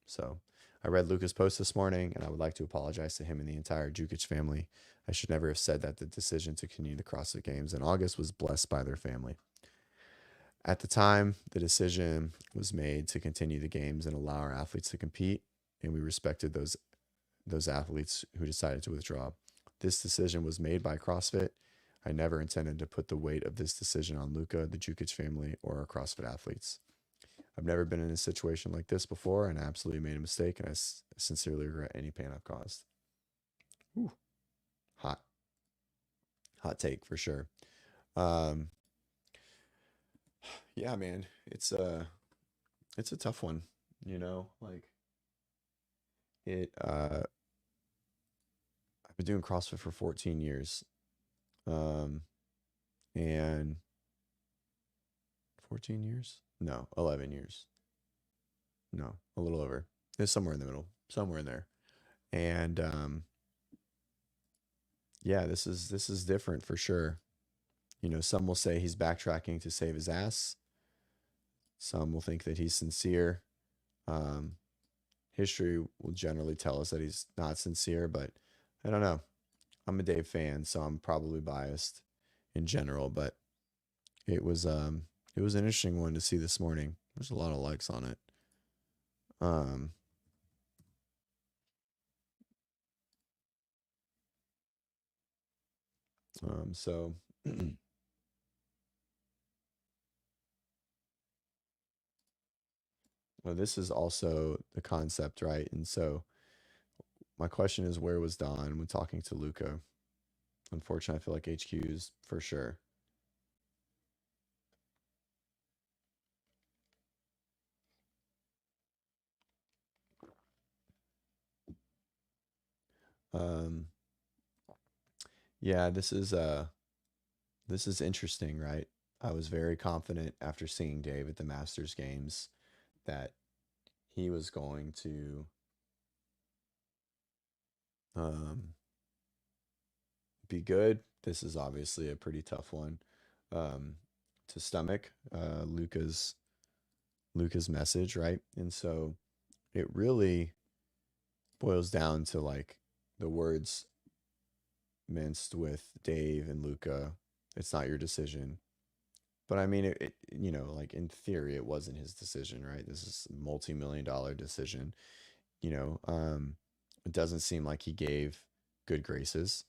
So I read Luca's post this morning, and I would like to apologize to him and the entire Jukic family. I should never have said that the decision to continue the CrossFit Games in August was blessed by their family. At the time, the decision was made to continue the games and allow our athletes to compete, and we respected those athletes who decided to withdraw. This decision was made by CrossFit. I never intended to put the weight of this decision on Luca, the Jukic family, or our CrossFit athletes. I've never been in a situation like this before, and I absolutely made a mistake, and I sincerely regret any pain I've caused. Ooh, hot, hot take for sure. Um, yeah, man, it's a tough one, like it. I've been doing CrossFit for 14 years, um, and 14 years? No, 11 years. No, a little over. It's somewhere in the middle, somewhere in there. And yeah, this is different for sure. Some will say he's backtracking to save his ass. Some will think that he's sincere. Um, History will generally tell us that he's not sincere, but I don't know. I'm a Dave fan, so I'm probably biased in general, but it was um it was an interesting one to see this morning. There's a lot of likes on it. Um so well, this is also the concept, right? And so my question is, where was Don when talking to Luca? Unfortunately, I feel like HQ's for sure. Um, yeah, this is interesting, right? I was very confident after seeing Dave at the Masters games that he was going to um, be good. This is obviously a pretty tough one um, to stomach. Luca's message, right? And so it really boils down to like the words minced with Dave and Luca. It's not your decision. But I mean, like in theory, it wasn't his decision, right? This is a multi-million-dollar decision. You know, it doesn't seem like he gave good graces.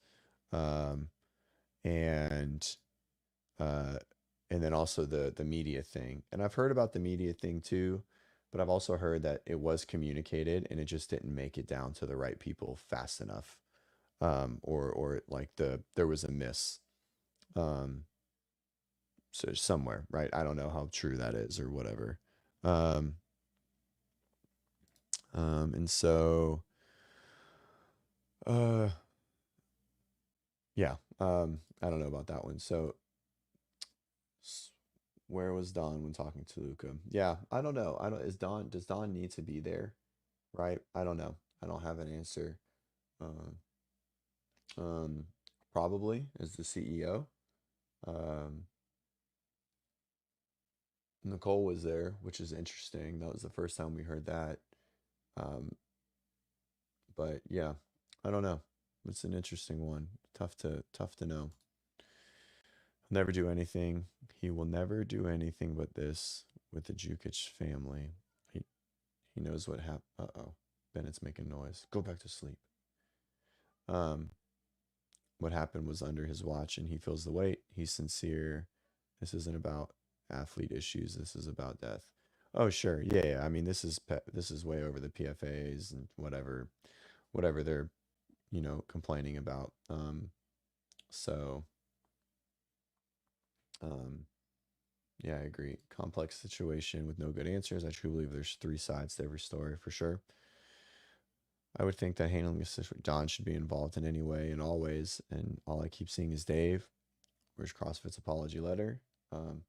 Um, and uh, and then also the media thing. And I've heard about the media thing too, but I've also heard that it was communicated and it just didn't make it down to the right people fast enough. Or like there was a miss. Um, so somewhere, right? I don't know how true that is or whatever. Um, and so, uh, yeah, I don't know about that one. So, where was Don when talking to Luca? Yeah, I don't know. I don't, does Don need to be there? Right? I don't know. I don't have an answer. Um, um, Probably as the CEO. Um, Nicole was there, which is interesting. That was the first time we heard that. Um, but yeah, I don't know. It's an interesting one. Tough to know. Never do anything. He will never do anything but this with the Jukic family. He he knows what happened. Uh-oh. Bennett's making noise. Go back to sleep. Um, what happened was under his watch and he feels the weight. He's sincere. This isn't about athlete issues. This is about death. Oh, sure. Yeah, yeah. I mean, this is way over the PFAs and whatever they're, complaining about. So, um, yeah, I agree. Complex situation with no good answers. I truly believe there's three sides to every story for sure. I would think that handling this situation, Don should be involved in any way and always. And all I keep seeing is Dave. Where's CrossFit's apology letter? Um,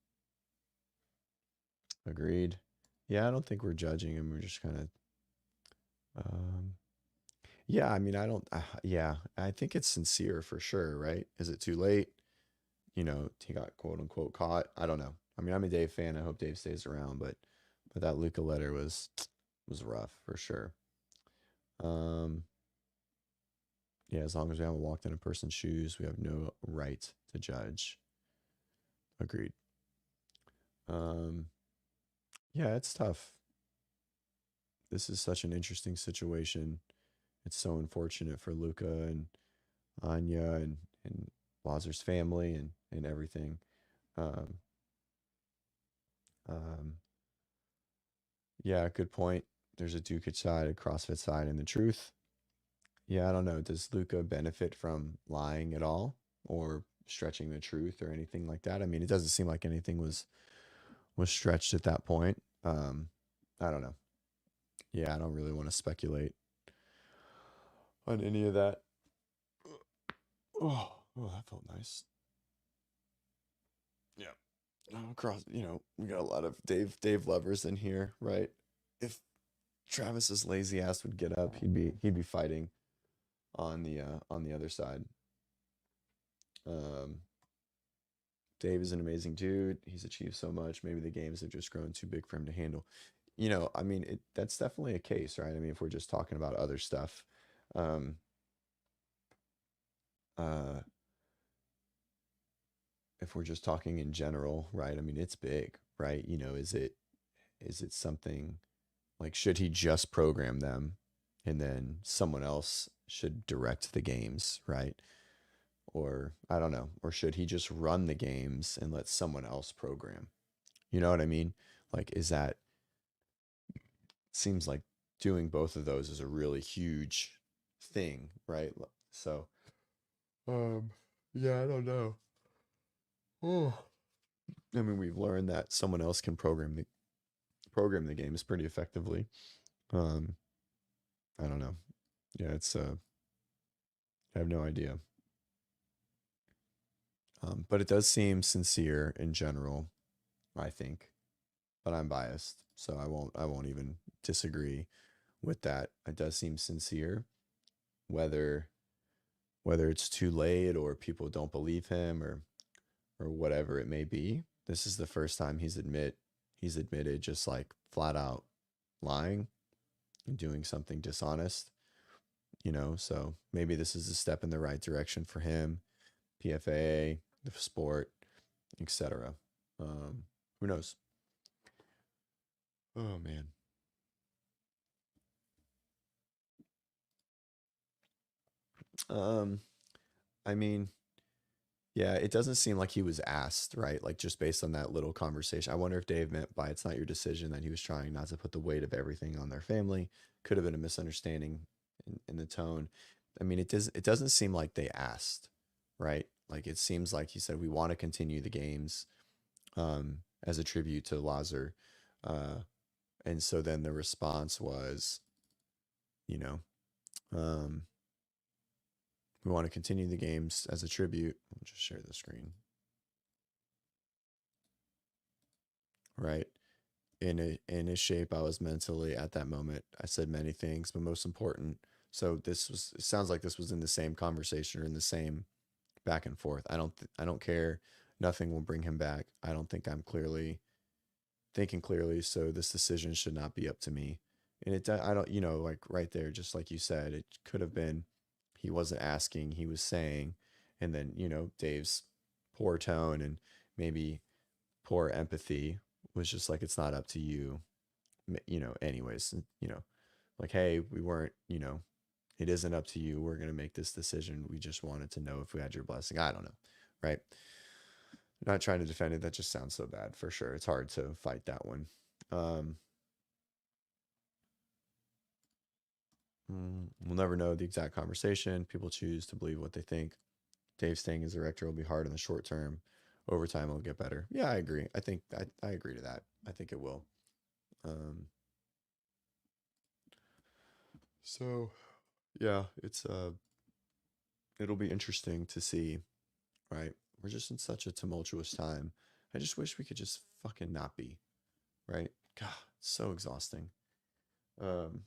Agreed. Yeah, I don't think we're judging him. We're just kind of, um, yeah, I mean, I don't, yeah, I think it's sincere for sure, right? Is it too late? He got quote unquote caught. I don't know. I mean, I'm a Dave fan. I hope Dave stays around, but that Luca letter was rough for sure. Um, yeah, as long as we haven't walked in a person's shoes, we have no right to judge. Agreed. Um, yeah, it's tough. This is such an interesting situation. It's so unfortunate for Luca and Anya and Lazar's family and everything. Um, um, yeah, good point. There's a Dukic side, a CrossFit side, and the truth. Yeah, I don't know. Does Luca benefit from lying at all or stretching the truth or anything like that? I mean, it doesn't seem like anything was stretched at that point. I don't know. Yeah, I don't really want to speculate on any of that. Oh, that felt nice. Yeah. We got a lot of Dave lovers in here, right? If Travis's lazy ass would get up, he'd be fighting on the other side. Um, Dave is an amazing dude. He's achieved so much. Maybe the games have just grown too big for him to handle. I mean, that's definitely a case, right? I mean, if we're just talking about other stuff, um, uh, if we're just talking in general, right? I mean, it's big, right? Is it something like should he just program them and then someone else should direct the games, right? Or I don't know, or should he just run the games and let someone else program? You know what I mean? Like, is that seems like doing both of those is a really huge thing, right? So, um, yeah, I don't know. Oh, I mean, we've learned that someone else can program the games pretty effectively. Um, I don't know. Yeah, I have no idea. But it does seem sincere in general, I think. But I'm biased, so I won't even disagree with that. It does seem sincere, whether it's too late or people don't believe him or whatever it may be. This is the first time he's admitted just like flat out lying and doing something dishonest, so maybe this is a step in the right direction for him, PFA, the sport, etc. Who knows? Oh man. Um, I mean, yeah, it doesn't seem like he was asked, right? Like just based on that little conversation. I wonder if Dave meant by it's not your decision that he was trying not to put the weight of everything on their family. Could have been a misunderstanding in the tone. I mean, it doesn't seem like they asked, right? Like it seems like he said we want to continue the games as a tribute to Lazar. Uh, and so then the response was, you know, um, we want to continue the games as a tribute. I'll just share the screen, right? In a shape I was mentally at that moment. I said many things, but most important. So this was. It sounds like this was in the same conversation or in the same back and forth. I don't care. Nothing will bring him back. I don't think I'm clearly thinking clearly. So this decision should not be up to me. And I don't. Like right there, just like you said, it could have been. He wasn't asking. He was saying, and then Dave's poor tone and maybe poor empathy was just like it's not up to you, anyways, like, hey, we weren't, it isn't up to you, we're going to make this decision, we just wanted to know if we had your blessing. I don't know, right? Not trying to defend it, that just sounds so bad. For sure it's hard to fight that one. um we'll never know the exact conversation. People choose to believe what they think. Dave staying as director will be hard in the short term. Over time it'll get better. Yeah, I agree. I think I agree to that. I think it will. um so yeah, it'll be interesting to see, right? We're just in such a tumultuous time. I just wish we could just fucking not be, right? God, it's so exhausting. Um,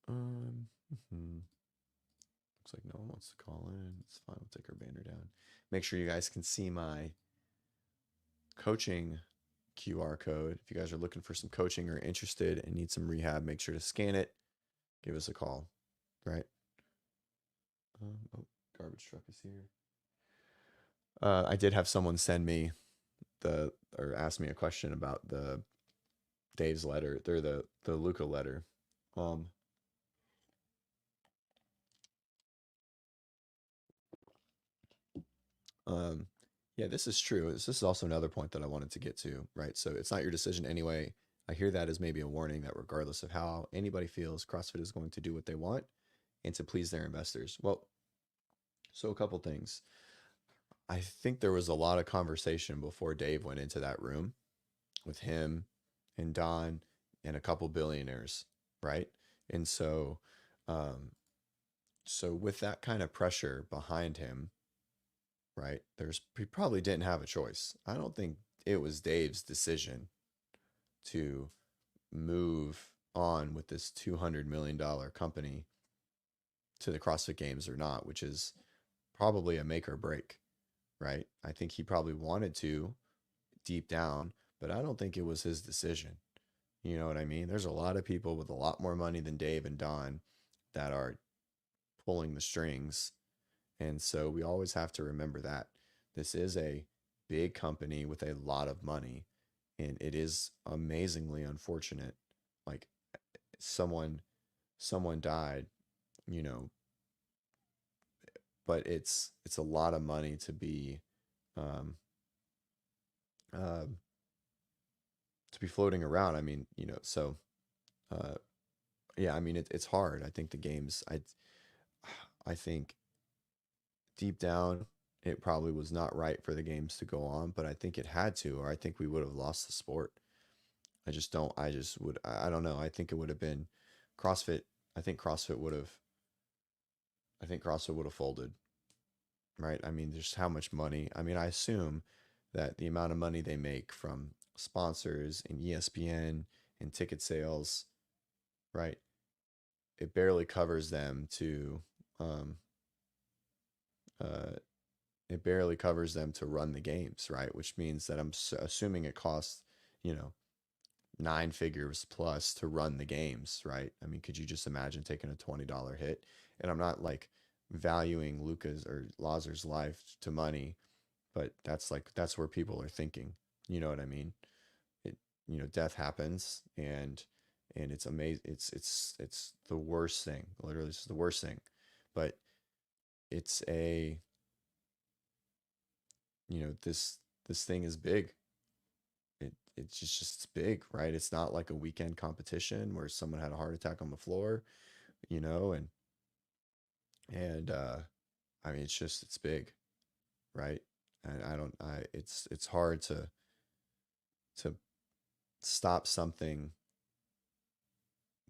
um, mhm. Looks like no one wants to call in. It's fine. We'll take our banner down. Make sure you guys can see my coaching QR code. If you guys are looking for some coaching or interested and need some rehab, make sure to scan it. Give us a call, right? Oh, garbage truck is here. I did have someone send me or ask me a question about the Dave's letter, or the Luca letter. Um, um, yeah, this is true. This is also another point that I wanted to get to, right? So it's not your decision anyway. I hear that as maybe a warning that regardless of how anybody feels, CrossFit is going to do what they want and to please their investors. Well, so a couple things. I think there was a lot of conversation before Dave went into that room with him and Don and a couple billionaires, right? And um, so with that kind of pressure behind him, right? He probably didn't have a choice. I don't think it was Dave's decision to move on with this $200 million company to the CrossFit Games or not, which is probably a make or break, right? I think he probably wanted to deep down, but I don't think it was his decision. You know what I mean? There's a lot of people with a lot more money than Dave and Don that are pulling the strings. And so we always have to remember that this is a big company with a lot of money. And it is amazingly unfortunate. Like someone someone died, you know, but it's a lot of money um uh to be floating around. I mean, uh yeah, I mean it's hard. I think the games I think deep down, it probably was not right for the games to go on, but I think it had to, or I think we would have lost the sport. I just don't, I just would, I don't know. I think it would have been CrossFit. I think CrossFit would have, I think CrossFit would have folded, right? I mean, just how much money. I mean, I assume that the amount of money they make from sponsors and ESPN and ticket sales, right? It barely covers them um, uh, it barely covers them to run the games, right? Which means that assuming it costs, you know, nine figures plus to run the games, right? I mean, could you just imagine taking a $20 hit? And I'm not like valuing Luca's or Lazar's life to money, but that's where people are thinking. You know what I mean? It, death happens, and it's amazing. It's the worst thing. Literally, it's the worst thing. But it's a, this thing is big. It's big, right? It's not like a weekend competition where someone had a heart attack on the floor, you know, and I mean, it's big, right? And it's hard to stop something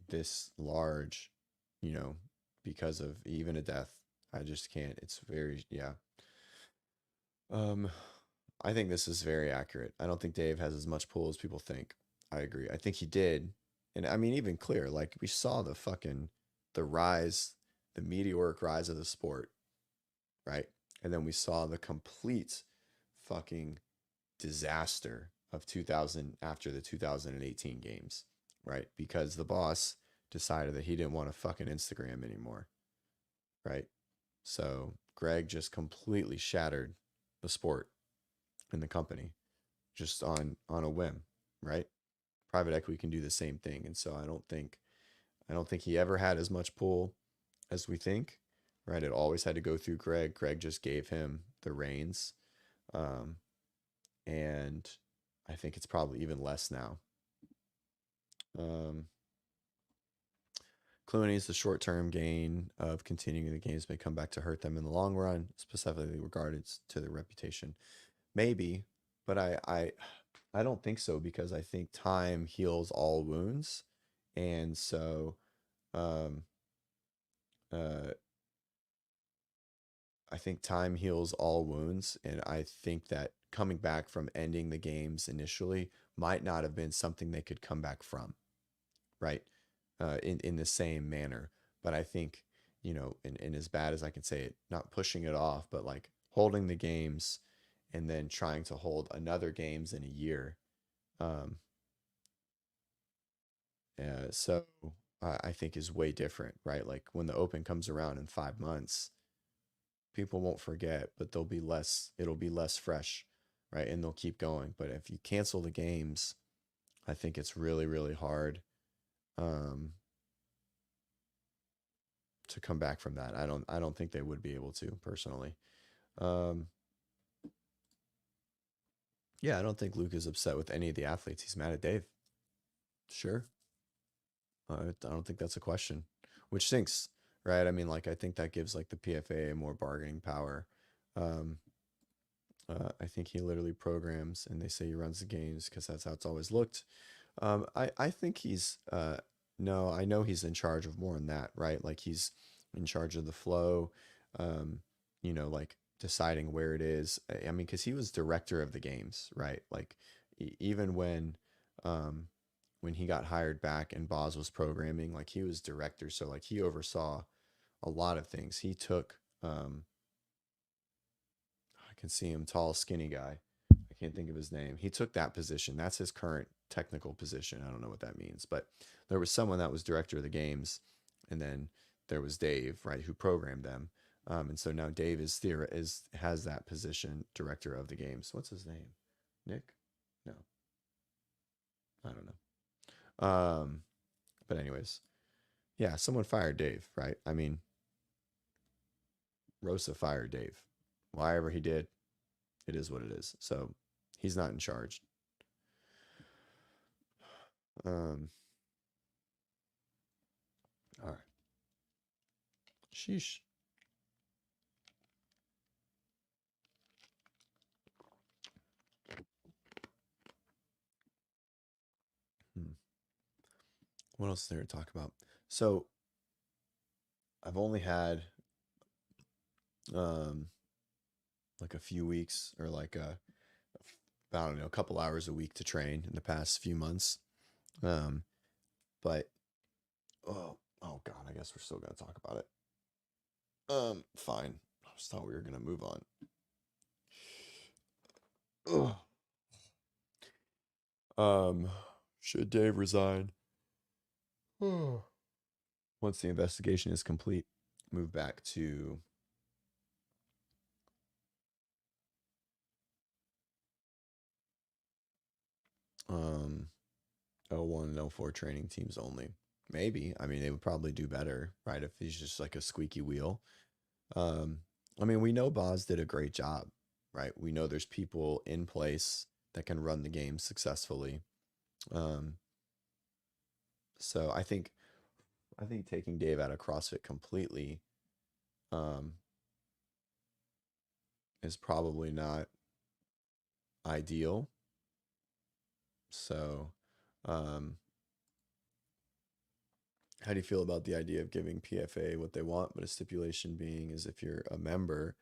this large, you know, because of even a death. I just can't. It's very, yeah. Um, I think this is very accurate. I don't think Dave has as much pull as people think. I agree. I think he did. And I mean, even clear, like we saw the rise, the meteoric rise of the sport, right? And then we saw the complete fucking disaster of 2000 after the 2018 games, right? Because the boss decided that he didn't want to fucking Instagram anymore, right? So Greg just completely shattered the sport and the company just on a whim, right? Private equity can do the same thing, and so I don't think he ever had as much pull as we think, right? It always had to go through Greg. Greg just gave him the reins, um, and I think it's probably even less now. Um, Clooney's the short-term gain of continuing the games may come back to hurt them in the long run, specifically regarded to their reputation. Maybe, but I don't think so because I think time heals all wounds, and so um, uh, I think time heals all wounds, and I think that coming back from ending the games initially might not have been something they could come back from, right? In the same manner. But I think, and as bad as I can say it, not pushing it off, but like holding the games and then trying to hold another games in a year. Um, so I think is way different, right? Like when the Open comes around in 5 months, people won't forget, but it'll be less fresh, right? And they'll keep going. But if you cancel the games, I think it's really, really hard. Um, to come back from that. I don't think they would be able to personally. Um, yeah, I don't think Luke is upset with any of the athletes. He's mad at Dave. Sure. I don't think that's a question, which stinks, right? I mean, like I think that gives like the PFA more bargaining power. Um, I think he literally programs, and they say he runs the games because that's how it's always looked. I think he's no, I know he's in charge of more than that, right? Like he's in charge of the flow, um, like deciding where it is. I mean, because he was director of the games, right? Like even when he got hired back and Boz was programming, like he was director, so like he oversaw a lot of things. He took I can see him, tall, skinny guy. I can't think of his name. He took that position. That's his current technical position. I don't know what that means, but there was someone that was director of the games, and then there was Dave, right, who programmed them. And so now Dave has that position, director of the games. What's his name? Nick? No, I don't know. But anyways, yeah, someone fired Dave, right? I mean, Rosa fired Dave. Why ever he did, it is what it is. So he's not in charge. Um, all right. Sheesh. Hmm. What else is there to talk about? So I've only had um like a few weeks or like I don't know, a couple hours a week to train in the past few months. Um, but oh God, I guess we're still gonna talk about it. Fine. I just thought we were gonna move on. Ugh. Um, should Dave resign? Once the investigation is complete, move back to Um, O1 and O4 training teams only. Maybe. I mean, they would probably do better, right? If he's just like a squeaky wheel. Um, I mean, we know Boz did a great job, right? We know there's people in place that can run the game successfully. Um, so I think taking Dave out of CrossFit completely um, is probably not ideal. So, um, how do you feel about the idea of giving PFA what they want, but a stipulation being is if you're a member?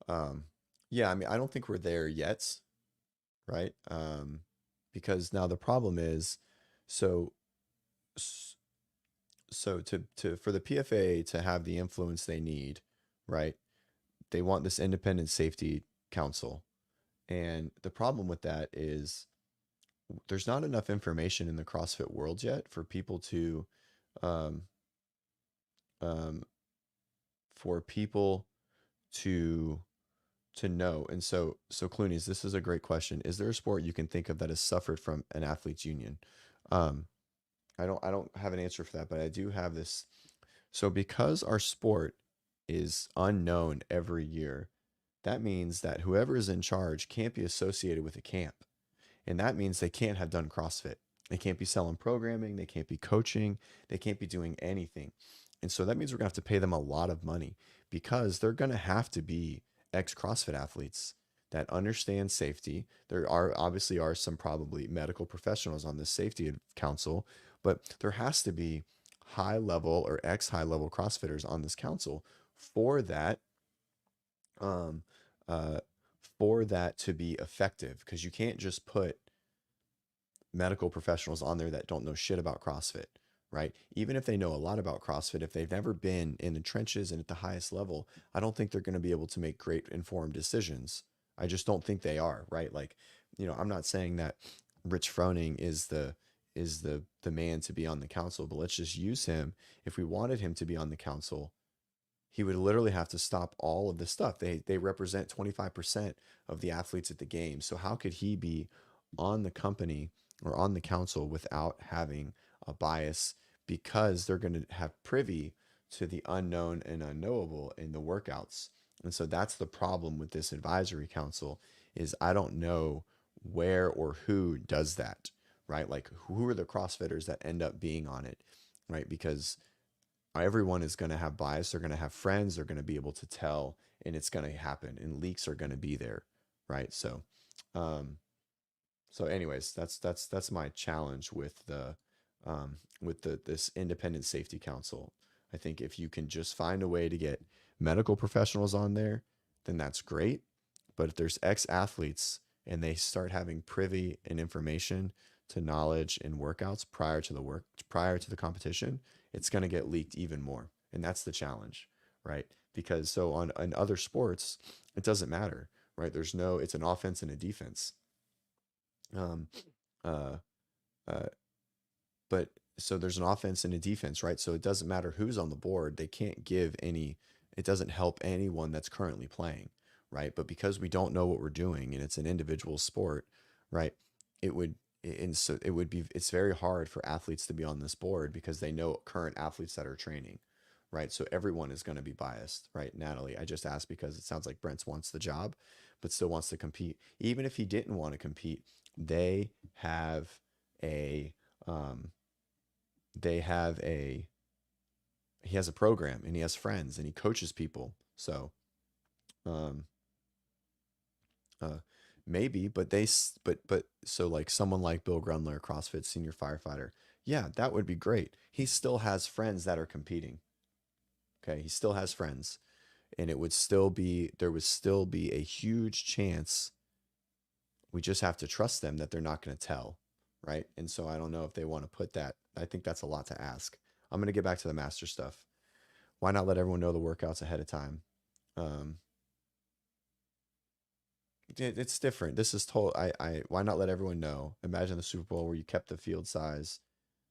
Um, yeah, I mean, I don't think we're there yet, right? Because now the problem is, so so to for the PFA to have the influence they need, right? They want this independent safety council. And the problem with that is there's not enough information in the CrossFit world yet for people to um um for people to know. And so Clooney's, this is a great question. Is there a sport you can think of that has suffered from an athletes union? Um I don't have an answer for that, but I do have this. So because our sport is unknown every year, that means that whoever is in charge can't be associated with a camp. And that means they can't have done CrossFit. They can't be selling programming. They can't be coaching. They can't be doing anything. And so that means we're going to have to pay them a lot of money because they're going to have to be ex CrossFit athletes that understand safety. There are obviously are some probably medical professionals on this safety council, but there has to be high level or ex high level CrossFitters on this council for that um, uh, for that to be effective because you can't just put medical professionals on there that don't know shit about CrossFit, right? Even if they know a lot about CrossFit, if they've never been in the trenches and at the highest level, I don't think they're going to be able to make great informed decisions. I just don't think they are, right? Like, I'm not saying that Rich Froning is the man to be on the council, but let's just use him. If we wanted him to be on the council, he would literally have to stop all of this stuff. They represent 25% of the athletes at the game. So how could he be on the company or on the council without having a bias because they're going to have privy to the unknown and unknowable in the workouts. And so that's the problem with this advisory council is I don't know where or who does that, right? Like who are the CrossFitters that end up being on it, right? Because everyone is going to have bias. They're going to have friends. They're going to be able to tell, and it's going to happen. And leaks are going to be there, right? Um, anyways, that's my challenge with this independent safety council. I think if you can just find a way to get medical professionals on there, then that's great. But if there's ex athletes and they start having privy and information to knowledge and workouts prior to the competition, it's going to get leaked even more. And that's the challenge, right? Because so on other sports, it doesn't matter, right? It's an offense and a defense. Um, uh, uh, but so there's an offense and a defense, right? So it doesn't matter who's on the board. It doesn't help anyone that's currently playing, right? But because we don't know what we're doing and it's an individual sport, right? It would, and so it would be, it's very hard for athletes to be on this board because they know current athletes that are training, right? So everyone is going to be biased, right? Natalie, I just asked because it sounds like Brent wants the job, but still wants to compete. Even if he didn't want to compete, they have a, um, they have a he has a program and he has friends and he coaches people. So um uh maybe, but but so like someone like Bill Grundler, CrossFit senior firefighter, yeah, that would be great. He still has friends that are competing. Okay, he still has friends, and there would still be a huge chance. We just have to trust them that they're not going to tell, right? And so I don't know if they want to put that. I think that's a lot to ask. I'm going to get back to the master stuff. Why not let everyone know the workouts ahead of time? Um, it's different. This is told. Why not let everyone know? Imagine the Super Bowl where you kept the field size,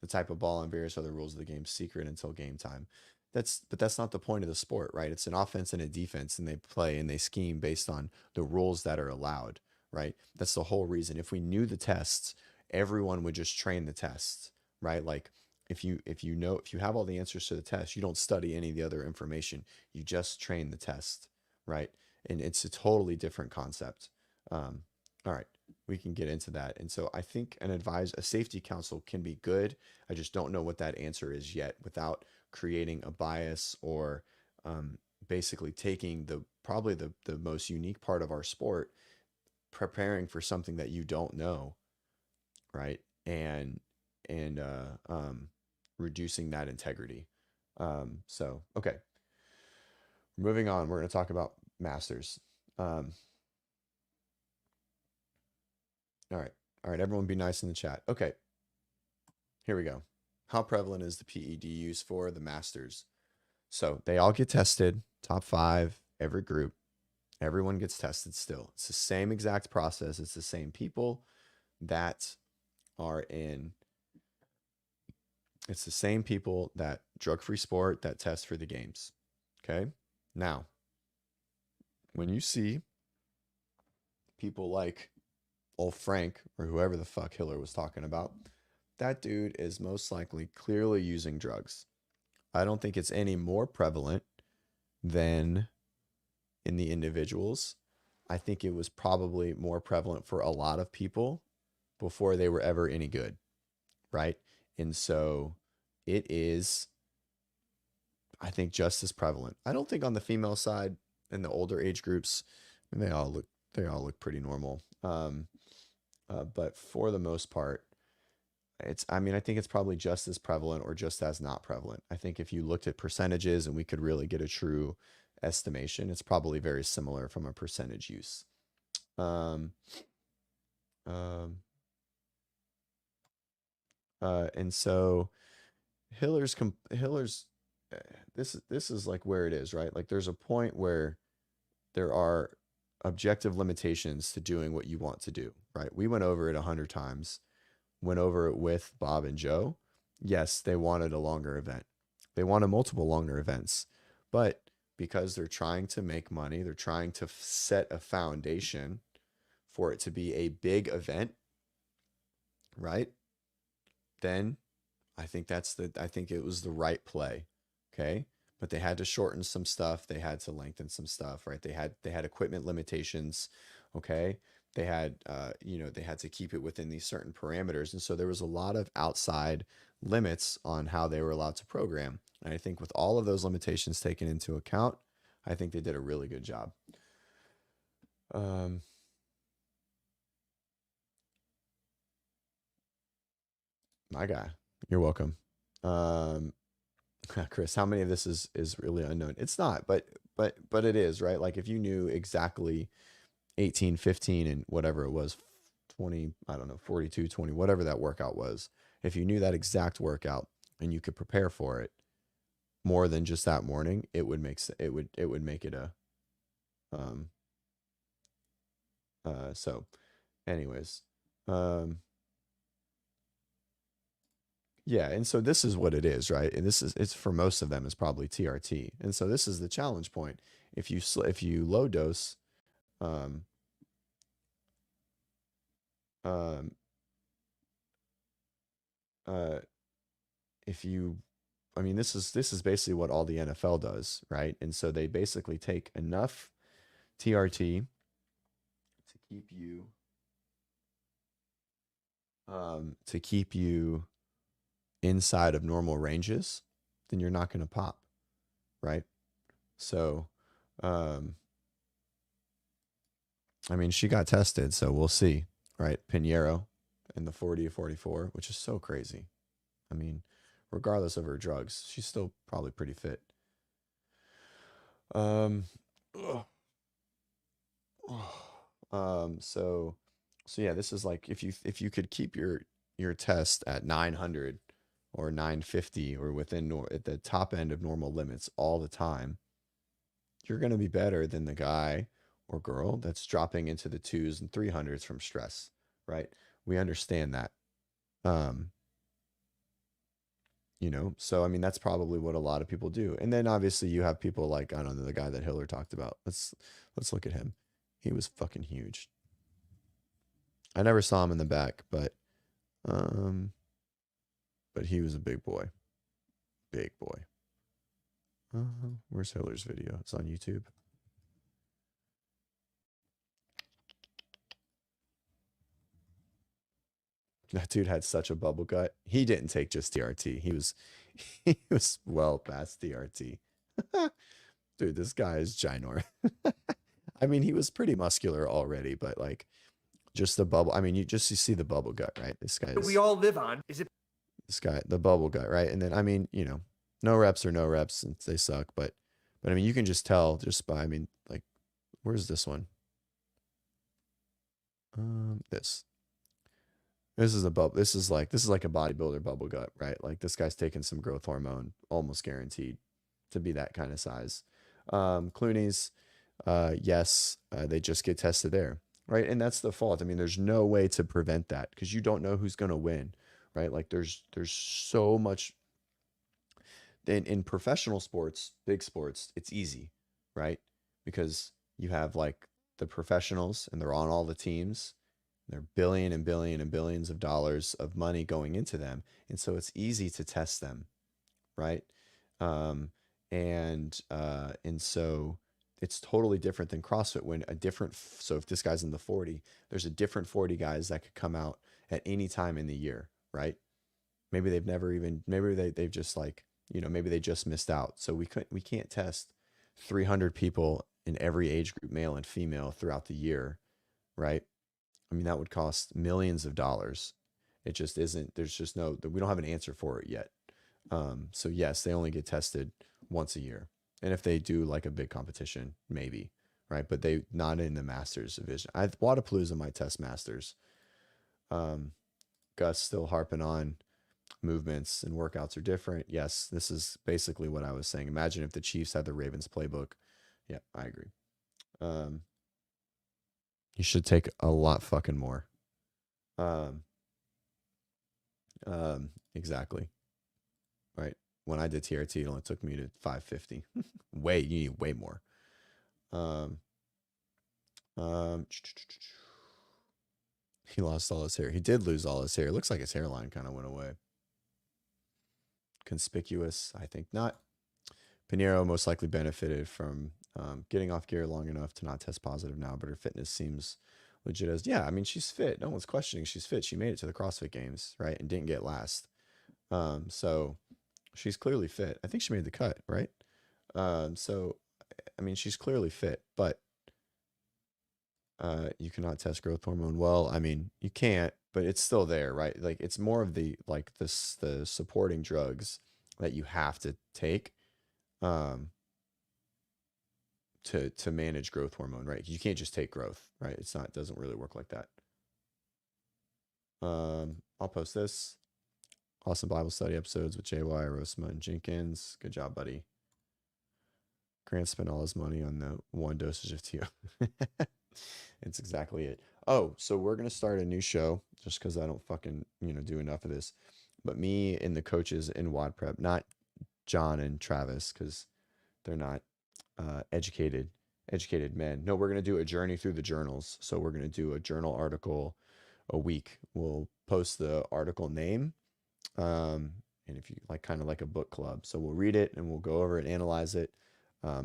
the type of ball, and various other rules of the game secret until game time. But that's not the point of the sport, right? It's an offense and a defense, and they play and they scheme based on the rules that are allowed, right? That's the whole reason. If we knew the tests everyone would just train the test, right? Like if you have all the answers to the test, you don't study any of the other information. You just train the test, right? And it's a totally different concept. All right, we can get into that. And so I think a safety council can be good. I just don't know what that answer is yet without creating a bias or basically taking probably the most unique part of our sport, preparing for something that you don't know, right? And reducing that integrity. So okay, moving on. We're going to talk about masters. All right. All right. Everyone be nice in the chat. Okay. Here we go. How prevalent is the PED use for the masters? So they all get tested, top 5, every group. Everyone gets tested still. It's the same exact process. It's the same people that are in. It's the same people that drug-free sport that test for the games. Okay. Now, when you see people like old Frank or whoever the fuck Hiller was talking about, that dude is most likely clearly using drugs. I don't think it's any more prevalent than in the individuals. I think it was probably more prevalent for a lot of people before they were ever any good, right? And so it is, I think, just as prevalent. I don't think on the female side in the older age groups, they all look pretty normal. But for the most part, I think it's probably just as prevalent or just as not prevalent. I think if you looked at percentages and we could really get a true estimation, it's probably very similar from a percentage use. And so Hiller's this is like where it is, right? Like there's a point where there are objective limitations to doing what you want to do, right? We went over it 100 times. Went over it with Bob and Joe. Yes, they wanted a longer event. They wanted multiple longer events. But because they're trying to make money, they're trying to set a foundation for it to be a big event, right? Then I think it was the right play. Okay. But they had to shorten some stuff. They had to lengthen some stuff, right? They had equipment limitations. Okay. They had, they had to keep it within these certain parameters. And so there was a lot of outside limits on how they were allowed to program. And I think with all of those limitations taken into account, I think they did a really good job. My guy, you're welcome. Chris, how many of this is really unknown? It's not, but it is, right? Like if you knew exactly 18, 15, and whatever it was, 20, I don't know, 42, 20, whatever that workout was, if you knew that exact workout and you could prepare for it more than just that morning, it would make it a, so anyways, yeah. And so this is what it is, right? And it's for most of them is probably TRT. And so this is the challenge point. If you low dose, this is basically what all the NFL does, right? And so they basically take enough TRT to keep you inside of normal ranges, then you're not going to pop, right? So, she got tested, so we'll see, right? Pinheiro in the 40-44, which is so crazy. Regardless of her drugs, she's still probably pretty fit. So yeah, this is like if you could keep your test at 900 or 950 or within at the top end of normal limits all the time, you're going to be better than the guy or girl that's dropping into the 2s and 300s from stress, right? We understand that. So that's probably what a lot of people do. And then obviously you have people like, I don't know, the guy that Hiller talked about. Let's look at him. He was fucking huge. I never saw him in the back, but But he was a big boy. Big boy. Where's Hiller's video? It's on YouTube. That dude had such a bubble gut. He didn't take just TRT. He was well past TRT. Dude, this guy is ginormous. I mean, he was pretty muscular already, but like just the bubble. I mean, you see the bubble gut, right? This guy we all live on. Is it this guy, the bubble gut, right? And then I mean, you know, no reps or no reps, and they suck, but I mean, you can just tell just by, I mean, like, where's this one? This. This is a bubble. This is like a bodybuilder bubble gut, right? Like this guy's taking some growth hormone, almost guaranteed to be that kind of size. Clooney's, yes, they just get tested there, right? And that's the fault. I mean, there's no way to prevent that because you don't know who's gonna win, right? Like there's so much in professional sports, big sports, it's easy, right? Because you have like the professionals and they're on all the teams. They're billion and billion and billions of dollars of money going into them. And so it's easy to test them, right? Um, and so it's totally different than CrossFit when so if this guy's in the 40, there's a different 40 guys that could come out at any time in the year, right? Maybe they've never even, maybe they've just like, you know, maybe they just missed out. So we can't test 300 people in every age group, male and female, throughout the year, right? I mean, that would cost millions of dollars. It just isn't, there's just we don't have an answer for it yet. So yes, they only get tested once a year. And if they do like a big competition, maybe, right? But they not in the Masters division. Wadapalooza might test Masters. Gus still harping on movements and workouts are different. Yes, this is basically what I was saying. Imagine if the Chiefs had the Ravens playbook. Yeah, I agree. You should take a lot fucking more. Exactly. Right. When I did TRT, it only took me to 550. You need way more. He lost all his hair. He did lose all his hair. It looks like his hairline kind of went away. Conspicuous, I think not. Pinheiro most likely benefited from getting off gear long enough to not test positive now, but her fitness seems legit as, yeah, I mean, she's fit. No one's questioning she's fit. She made it to the CrossFit Games, right? And didn't get last. So she's clearly fit. I think she made the cut, right? So, I mean, she's clearly fit, but you cannot test growth hormone. Well, I mean, you can't, but it's still there, right? Like it's more of the supporting drugs that you have to take to manage growth hormone, right? You can't just take growth, right? It doesn't really work like that. I'll post this. Awesome Bible study episodes with JY, Rosema, and Jenkins. Good job, buddy. Grant spent all his money on the one dosage of TO. It's exactly it. Oh, so we're going to start a new show just because I don't fucking, do enough of this. But me and the coaches in WODprep, not John and Travis, because they're not educated men. No, we're going to do a journey through the journals. So we're going to do a journal article a week. We'll post the article name. And if you like, kind of like a book club. So we'll read it and we'll go over it, analyze it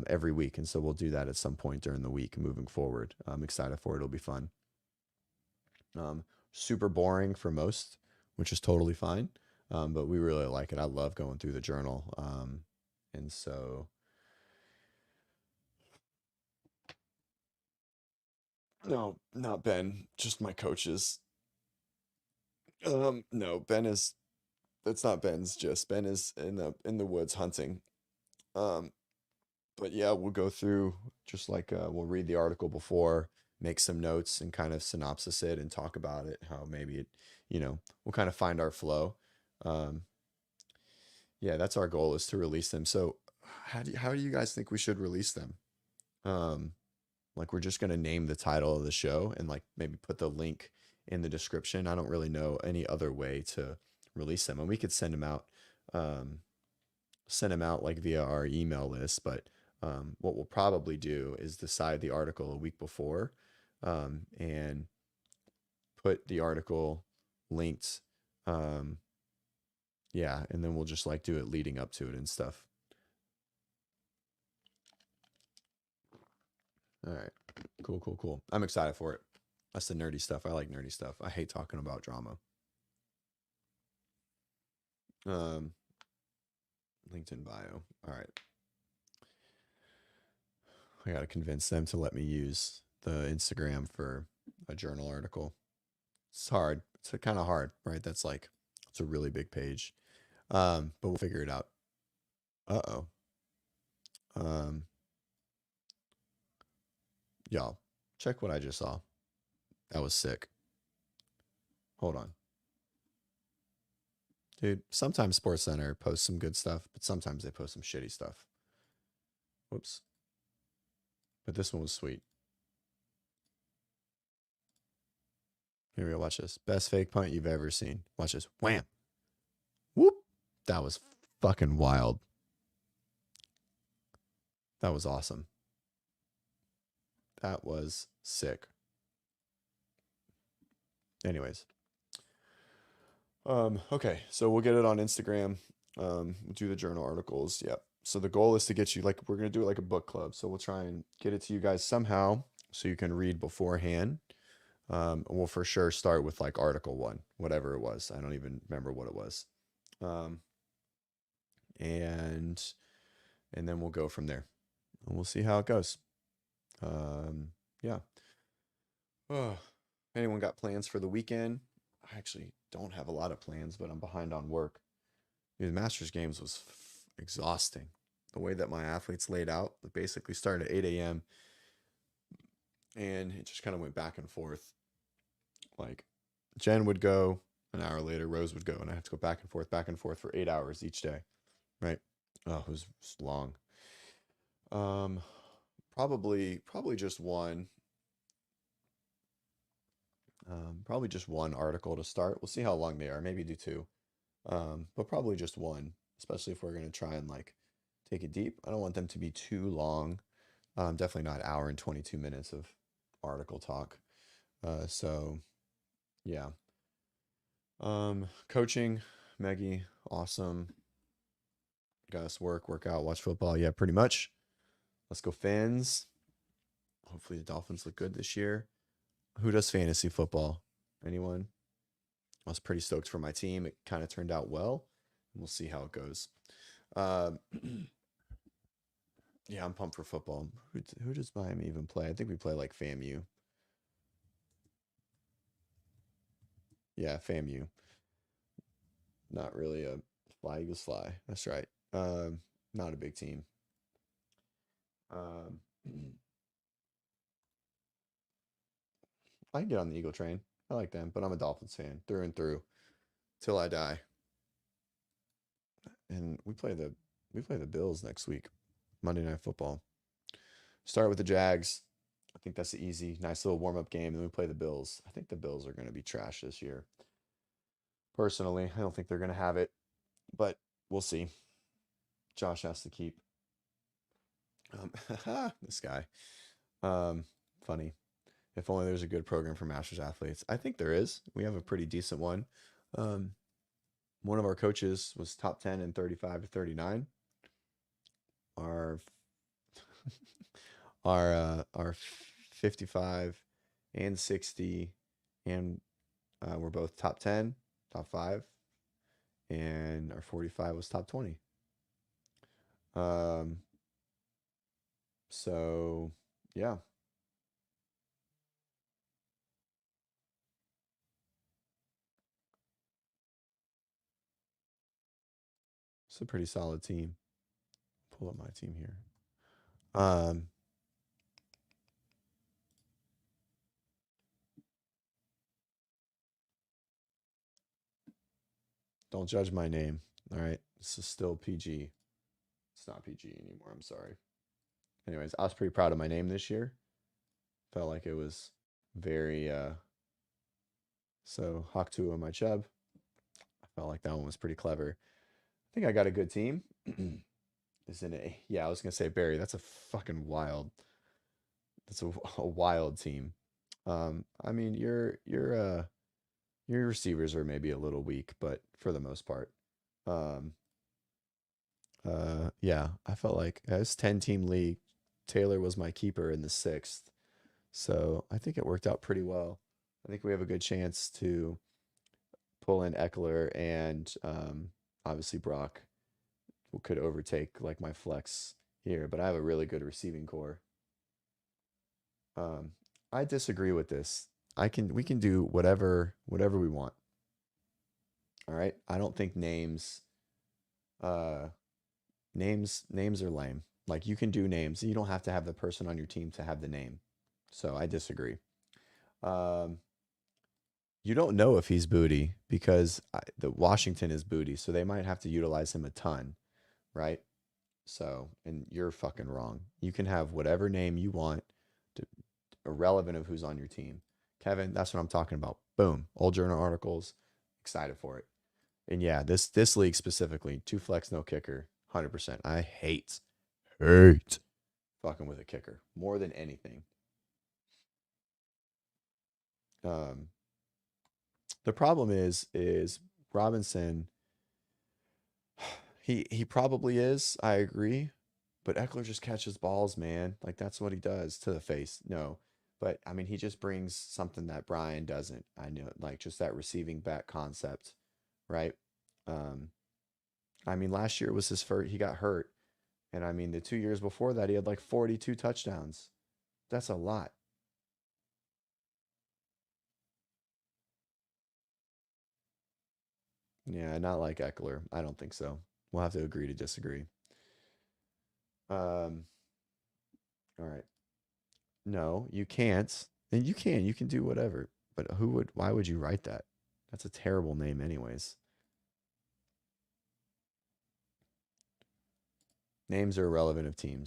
every week. And so we'll do that at some point during the week moving forward. I'm excited for it. It'll be fun. Super boring for most, which is totally fine. But we really like it. I love going through the journal. And so, no, not Ben, just my coaches. No, that's not Ben's just Ben is in the woods hunting. But yeah, we'll go through just like we'll read the article before, make some notes and kind of synopsis it and talk about it, how maybe it, we'll kind of find our flow. Yeah, that's our goal, is to release them. So how do you guys think we should release them? Like we're just gonna name the title of the show and like maybe put the link in the description. I don't really know any other way to release them, and we could send them out like via our email list. But what we'll probably do is decide the article a week before and put the article linked Yeah, and then we'll just like do it leading up to it and stuff. All right. Cool, cool, cool. I'm excited for it. That's the nerdy stuff. I like nerdy stuff. I hate talking about drama. LinkedIn bio. All right. I got to convince them to let me use the Instagram for a journal article. It's hard. It's kind of hard, right? That's like, it's a really big page. But we'll figure it out. Uh-oh. Y'all, check what I just saw. That was sick. Hold on. Dude, sometimes SportsCenter posts some good stuff, but sometimes they post some shitty stuff. Whoops. But this one was sweet. Here we go. Watch this. Best fake punt you've ever seen. Watch this. Wham. Whoop. That was fucking wild. That was awesome. That was sick. Anyways. Okay. So we'll get it on Instagram. We'll do the journal articles. Yep. So the goal is to get you, like, we're going to do it like a book club. So we'll try and get it to you guys somehow so you can read beforehand. We'll for sure start with like article 1, whatever it was. I don't even remember what it was. And then we'll go from there. And we'll see how it goes. Yeah. Oh, anyone got plans for the weekend? I actually don't have a lot of plans, but I'm behind on work. The Masters games was exhausting. The way that my athletes laid out, it basically started at 8 a.m. and it just kind of went back and forth. Like Jen would go an hour later, Rose would go, and I have to go back and forth for 8 hours each day. Right? Oh, it was long. Probably just one. Probably just one article to start. We'll see how long they are. Maybe do 2. But probably just one, especially if we're going to try and like take it deep. I don't want them to be too long. Definitely not an hour and 22 minutes of article talk. So yeah. Coaching, Maggie, awesome. Got us work out, watch football. Yeah, pretty much. Let's go Fins. Hopefully the Dolphins look good this year. Who does fantasy football? Anyone? I was pretty stoked for my team. It kind of turned out well. We'll see how it goes. Yeah, I'm pumped for football. Who does Miami even play? I think we play like FAMU. Yeah, FAMU. Not really a fly Eagles fly. That's right. Not a big team. I can get on the Eagle train. I like them, but I'm a Dolphins fan through and through till I die. And we play the Bills next week, Monday Night Football. Start with the Jags. I think that's the easy, nice little warm-up game. And then we play the Bills. I think the Bills are going to be trash this year. Personally, I don't think they're going to have it, but we'll see. Josh has to keep. This guy. Funny. If only there's a good program for Masters athletes. I think there is. We have a pretty decent one. One of our coaches was top 10 in 35 to 39. Our our 55 and 60 and we're both top 10, top 5, and our 45 was top 20. So yeah. It's a pretty solid team. Pull up my team here. Don't judge my name. All right. This is still PG. It's not PG anymore. I'm sorry. Anyways, I was pretty proud of my name this year. Felt like it was very so Hawk2 on my Chubb. I felt like that one was pretty clever. I think I got a good team. Isn't it? Yeah, I was gonna say Barry. That's a fucking wild. That's a wild team. I mean, you're Your receivers are maybe a little weak, but for the most part. Um, yeah, I felt like as 10-team league, Taylor was my keeper in the sixth. So I think it worked out pretty well. I think we have a good chance to pull in Eckler and obviously Brock could overtake like my flex here, but I have a really good receiving core. Um, I disagree with this. We can do whatever we want. All right. I don't think uh names are lame. Like you can do names. You don't have to have the person on your team to have the name. So I disagree. Um, you don't know if he's booty because the Washington is booty, so they might have to utilize him a ton, right? So, and you're fucking wrong. You can have whatever name you want, to, irrelevant of who's on your team. Kevin, that's what I'm talking about. Boom, old journal articles. Excited for it. And yeah, this league specifically, two flex, no kicker, 100%. I hate fucking with a kicker more than anything. Um, the problem is Robinson. He probably is. I agree. But Eckler just catches balls, man. Like that's what he does to the face. No. But I mean, he just brings something that Brian doesn't. I know, like just that receiving back concept, right? Um, I mean, last year was his first, he got hurt. And I mean, the 2 years before that, he had like 42 touchdowns. That's a lot. Yeah, not like Eckler. I don't think so. We'll have to agree to disagree. Um, all right. No, you can't. And you can. You can do whatever. But why would you write that? That's a terrible name, anyways. Names are irrelevant of team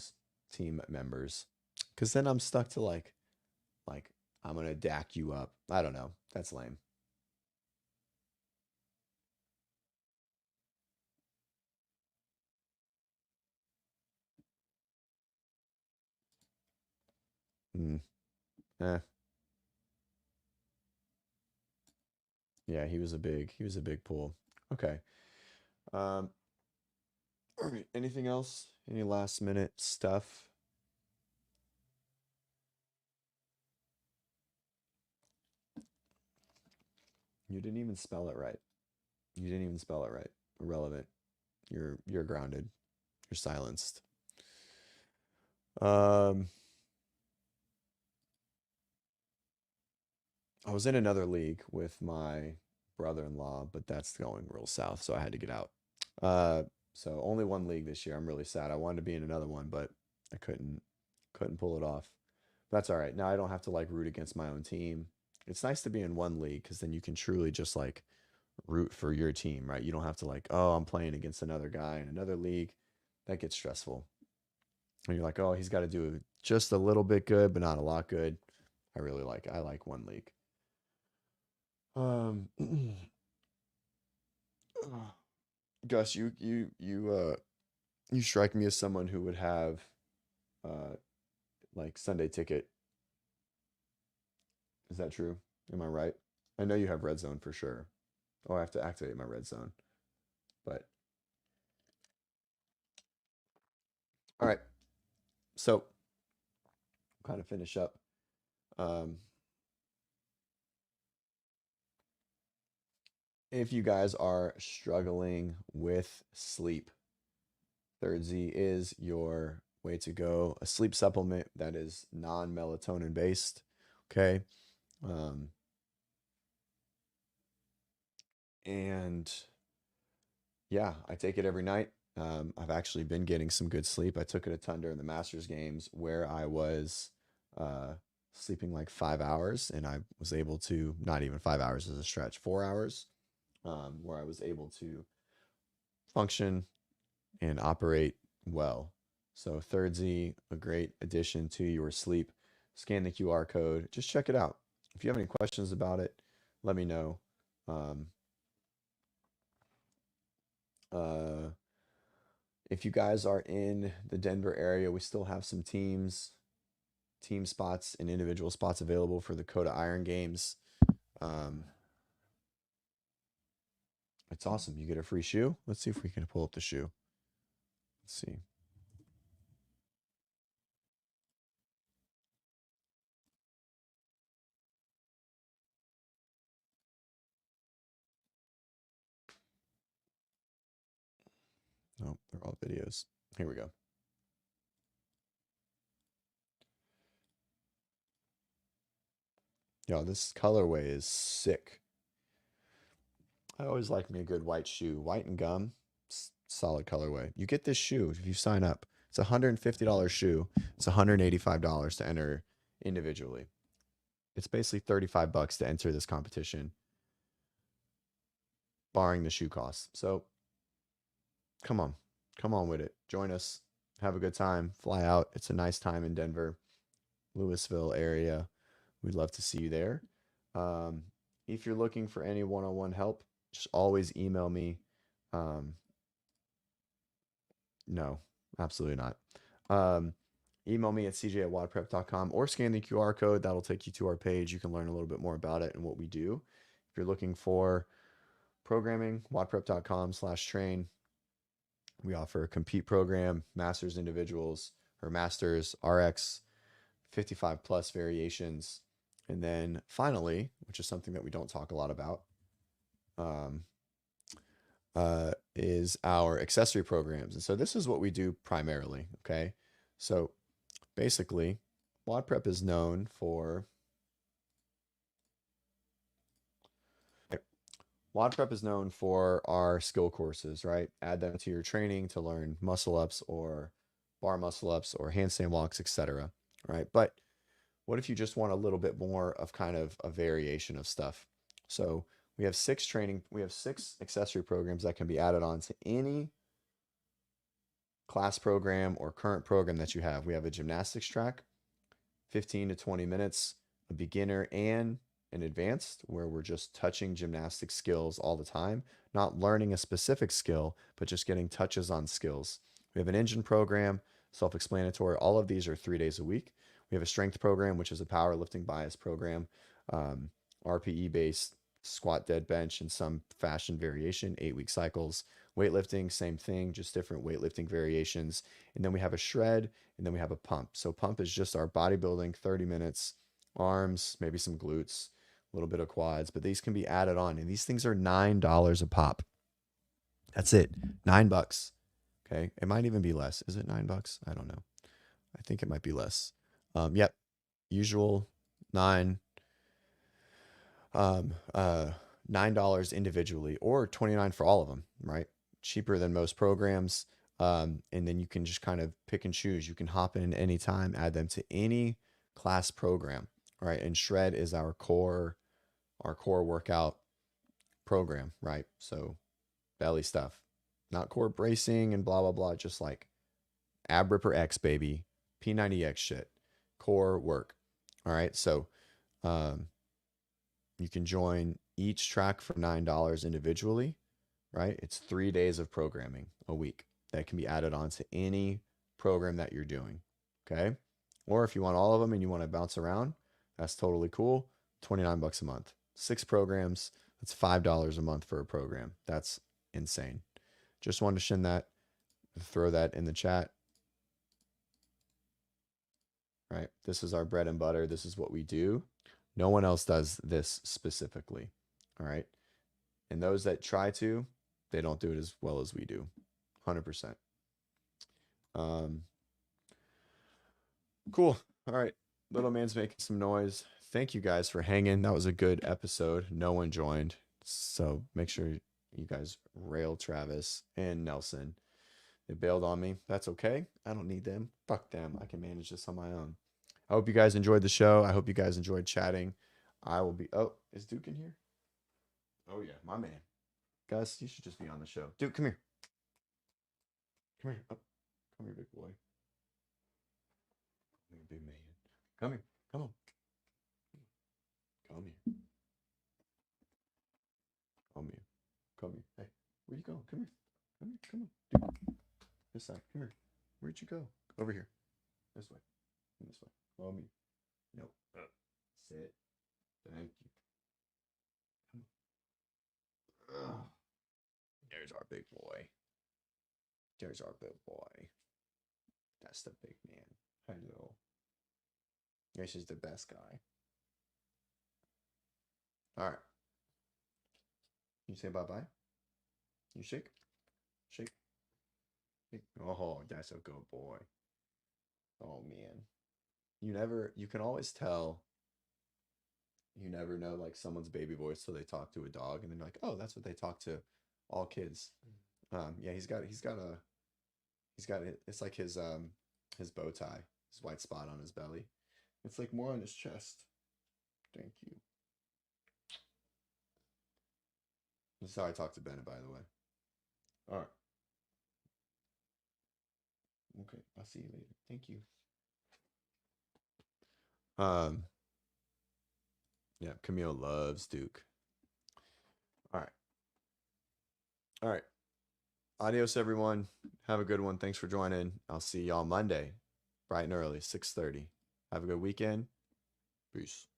members. Because then I'm stuck to like, I'm going to dack you up. I don't know. That's lame. Mm, eh. Yeah, he was a big pull. Okay. Um, all right. Anything else? Any last minute stuff? You didn't even spell it right. You didn't even spell it right. Irrelevant. You're grounded. You're silenced. Um, I was in another league with my brother-in-law, but that's going real south, so I had to get out. Uh, so only one league this year. I'm really sad. I wanted to be in another one, but I couldn't pull it off. That's all right. Now I don't have to like root against my own team. It's nice to be in one league because then you can truly just like root for your team, right? You don't have to like, oh, I'm playing against another guy in another league. That gets stressful. And you're like, oh, he's got to do just a little bit good, but not a lot good. I like one league. Um, Gus, you strike me as someone who would have uh like Sunday ticket. Is that true? Am I right? I know you have red zone for sure. Oh, I have to activate my red zone. But all right, so kind of finish up. Um, if you guys are struggling with sleep, Third Z is your way to go. A sleep supplement that is non-melatonin based. Okay. Um, and yeah, I take it every night. I've actually been getting some good sleep. I took it a ton during the Masters games where I was uh, sleeping like 5 hours, and I was able to, not even 5 hours as a stretch, 4 hours, where I was able to function and operate well. So Third Z, a great addition to your sleep. Scan the QR code. Just check it out. If you have any questions about it, let me know. Um, uh, if you guys are in the Denver area, we still have some team spots and individual spots available for the Coda Iron games. Um, It's awesome. You get a free shoe. Let's see if we can pull up the shoe. Let's see. Oh, they're all videos. Here we go. Yo, this colorway is sick. I always like me a good white shoe. White and gum, solid colorway. You get this shoe if you sign up. It's a $150 shoe. It's $185 to enter individually. It's basically 35 bucks to enter this competition, barring the shoe costs. So come on with it. Join us. Have a good time. Fly out. It's a nice time in Denver, Louisville area. We'd love to see you there. Um, if you're looking for any one-on-one help, just always email me. Um, no, absolutely not. Email me at cj@wodprep.com or scan the QR code. That'll take you to our page. You can learn a little bit more about it and what we do. If you're looking for programming, wodprep.com/train. We offer a compete program, masters individuals or masters, RX, 55 plus variations. And then finally, which is something that we don't talk a lot about, um, is our accessory programs. And so this is what we do primarily. Okay. So basically, WODprep is known for WODprep is known for our skill courses, right? Add them to your training to learn muscle ups or bar muscle ups or handstand walks, etc. Right? But what if you just want a little bit more of kind of a variation of stuff? So we have six accessory programs that can be added on to any class program or current program that you have. We have a gymnastics track, 15 to 20 minutes, a beginner and an advanced, where we're just touching gymnastic skills all the time, not learning a specific skill, but just getting touches on skills. We have an engine program, self-explanatory. All of these are 3 days a week. We have a strength program, which is a powerlifting bias program, RPE based, squat, dead, bench, and some fashion variation, 8-week cycles. Weightlifting, same thing, just different weightlifting variations. And then we have a shred, and then we have a pump. So pump is just our bodybuilding, 30 minutes, arms, maybe some glutes, a little bit of quads, but these can be added on. And these things are $9 a pop. That's it. $9. Okay. It might even be less. Is it $9? I don't know. I think it might be less. Yep. Usual 9 $9 individually or 29 for all of them, right? Cheaper than most programs. And then you can just kind of pick and choose. You can hop in anytime, add them to any class program, right? And shred is our core workout program, right? So belly stuff, not core bracing and blah, blah, blah, just like ab ripper X, baby, P90X shit, core work. All right. So, you can join each track for $9 individually, right? It's 3 days of programming a week that can be added on to any program that you're doing, okay? Or if you want all of them and you want to bounce around, that's totally cool. 29 bucks a month. 6 programs, that's $5 a month for a program. That's insane. Just wanted to throw that in the chat, right? This is our bread and butter. This is what we do. No one else does this specifically, all right? And those that try to, they don't do it as well as we do. 100%. Cool. All right. Little man's making some noise. Thank you guys for hanging. That was a good episode. No one joined. So make sure you guys rail Travis and Nelson. They bailed on me. That's okay. I don't need them. Fuck them. I can manage this on my own. I hope you guys enjoyed the show. I hope you guys enjoyed chatting. I will be. Oh, is Duke in here? Oh, yeah. My man. Gus, you should just be on the show. Dude, come here. Come here. Oh, come here, big boy. Come here, big man. Come here. Come on. Come here. Come here. Come here. Hey, where you going? Come here. Come here. Come on. Dude. This side. Come here. Where'd you go? Over here. This way. This way. Come here. No. Sit. Thank you. Come on. Ugh. our big boy. There's our big boy. That's the big man. Hello. This is the best guy. All right. You say bye-bye? You shake? Shake. Shake. Oh, that's a good boy. Oh, man. You can always tell. You never know, like, someone's baby voice till they talk to a dog, and then you're like, oh, that's what they talk to all kids. Yeah, he's got it's like his bow tie, his white spot on his belly. It's like more on his chest. Thank you. This is how I talk to Bennett, by the way. All right. Okay, I'll see you later. Thank you. Yeah, Camille loves Duke. All right. All right. Adios, everyone. Have a good one. Thanks for joining. I'll see y'all Monday, bright and early, 6:30. Have a good weekend. Peace.